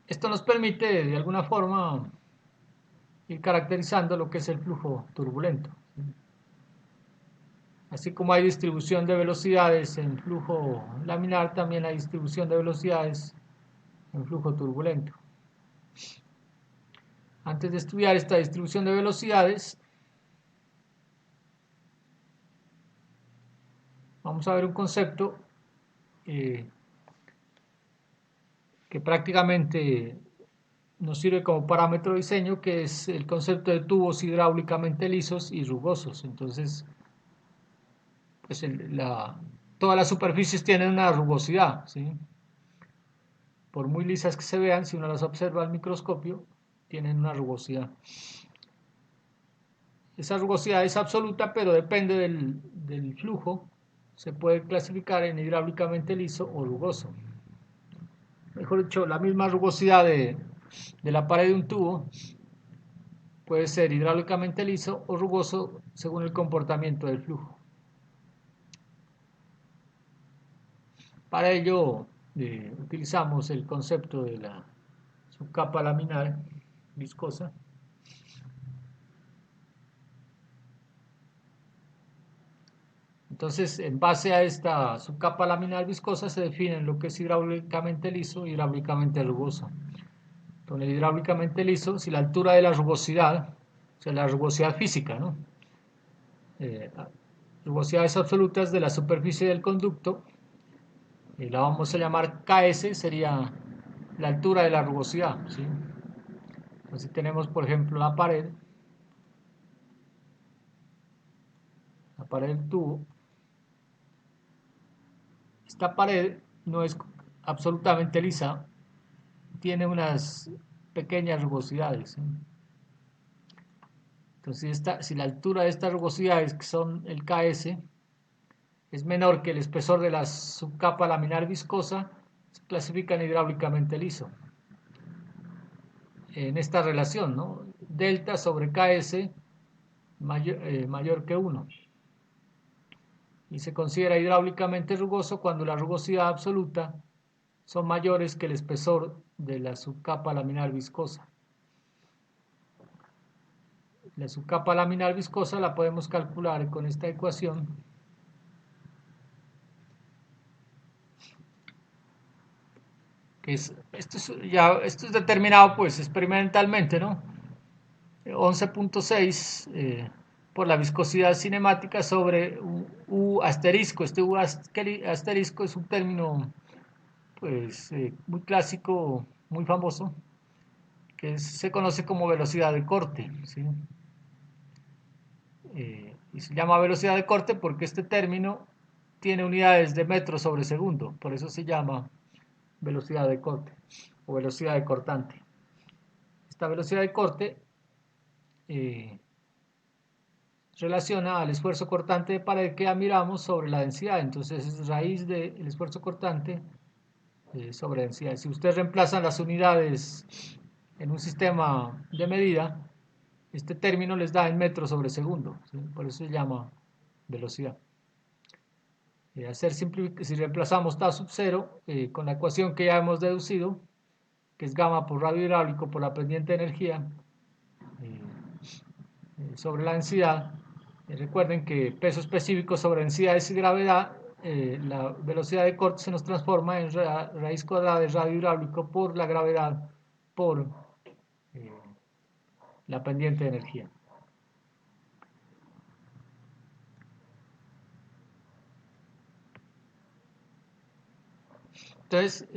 Esto nos permite, de alguna forma, ir caracterizando lo que es el flujo turbulento. Así como hay distribución de velocidades en flujo laminar, también hay distribución de velocidades en flujo turbulento. Antes de estudiar esta distribución de velocidades, vamos a ver un concepto que prácticamente nos sirve como parámetro de diseño, que es el concepto de tubos hidráulicamente lisos y rugosos. Entonces, pues todas las superficies tienen una rugosidad, ¿sí? Por muy lisas que se vean, si uno las observa al microscopio, tienen una rugosidad. Esa rugosidad es absoluta, pero depende del flujo. Se puede clasificar en hidráulicamente liso o rugoso. Mejor dicho, la misma rugosidad de la pared de un tubo puede ser hidráulicamente liso o rugoso según el comportamiento del flujo. Para ello utilizamos el concepto de la subcapa laminar viscosa. Entonces, en base a esta subcapa laminar viscosa se define lo que es hidráulicamente liso y hidráulicamente rugoso. Con el hidráulicamente liso, si la altura de la rugosidad, o sea, la rugosidad física, ¿no?, rugosidades absolutas de la superficie del conducto, la vamos a llamar KS, sería la altura de la rugosidad, ¿sí? Entonces tenemos, por ejemplo, la pared del tubo. Esta pared no es absolutamente lisa, tiene unas pequeñas rugosidades, ¿sí? Entonces, si la altura de estas rugosidades, que son el KS, es menor que el espesor de la subcapa laminar viscosa, se clasifican hidráulicamente liso. En esta relación, ¿no?, delta sobre KS mayor que 1. Y se considera hidráulicamente rugoso cuando la rugosidad absoluta son mayores que el espesor de la subcapa laminar viscosa. La subcapa laminar viscosa la podemos calcular con esta ecuación, que esto es determinado pues experimentalmente, ¿no? 11.6 por la viscosidad cinemática sobre U asterisco. Este U asterisco es un término pues muy clásico, muy famoso, que se conoce como velocidad de corte, ¿sí? Y se llama velocidad de corte porque este término tiene unidades de metros sobre segundo, por eso se llama velocidad de corte o velocidad de cortante. Esta velocidad de corte relaciona al esfuerzo cortante de pared que ya miramos sobre la densidad. Entonces es raíz del esfuerzo cortante sobre densidad. Si ustedes reemplazan las unidades en un sistema de medida, este término les da en metros sobre segundo, ¿sí? Por eso se llama velocidad. Si reemplazamos T sub 0 con la ecuación que ya hemos deducido, que es gamma por radio hidráulico por la pendiente de energía sobre la densidad, recuerden que peso específico sobre densidades y gravedad la velocidad de corte se nos transforma en raíz cuadrada de radio hidráulico por la gravedad por eh, la pendiente de energía. Entonces,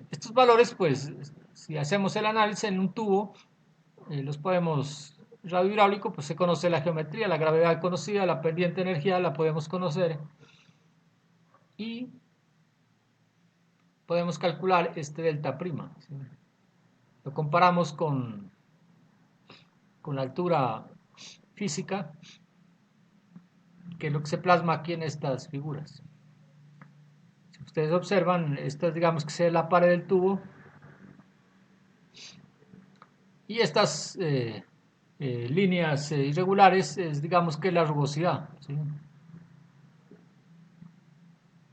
estos valores, pues, si hacemos el análisis en un tubo, los podemos, radio hidráulico, pues se conoce la geometría, la gravedad conocida, la pendiente de energía la podemos conocer y podemos calcular este delta prima. ¿Sí? Lo comparamos con la altura física, que es lo que se plasma aquí en estas figuras. Si ustedes observan, esta digamos que es la pared del tubo y estas líneas irregulares es digamos que la rugosidad. ¿Sí?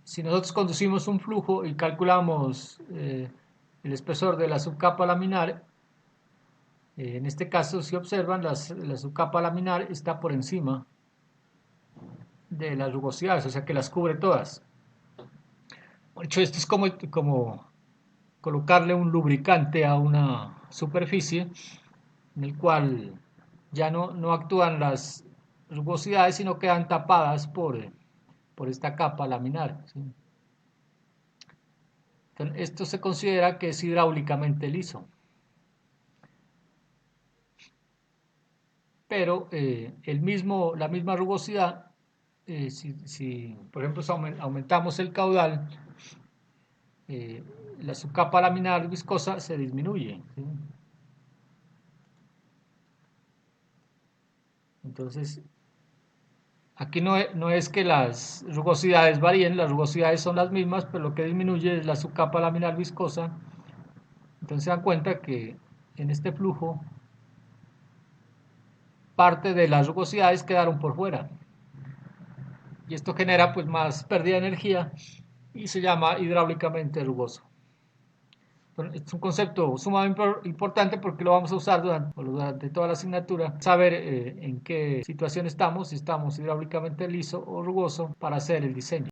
Si nosotros conducimos un flujo y calculamos el espesor de la subcapa laminar, en este caso si observan la subcapa laminar está por encima de las rugosidades, o sea que las cubre todas. De hecho, esto es como colocarle un lubricante a una superficie en el cual ya no actúan las rugosidades, sino quedan tapadas por esta capa laminar. ¿Sí? Entonces, esto se considera que es hidráulicamente liso. Pero la misma rugosidad, si por ejemplo aumentamos el caudal, la subcapa laminar viscosa se disminuye. ¿Sí? Entonces, aquí no es que las rugosidades varíen, las rugosidades son las mismas, pero lo que disminuye es la subcapa laminar viscosa. Entonces se dan cuenta que en este flujo parte de las rugosidades quedaron por fuera. Y esto genera pues más pérdida de energía y se llama hidráulicamente rugoso. Es un concepto sumamente importante porque lo vamos a usar durante toda la asignatura, saber en qué situación estamos, si estamos hidráulicamente liso o rugoso para hacer el diseño.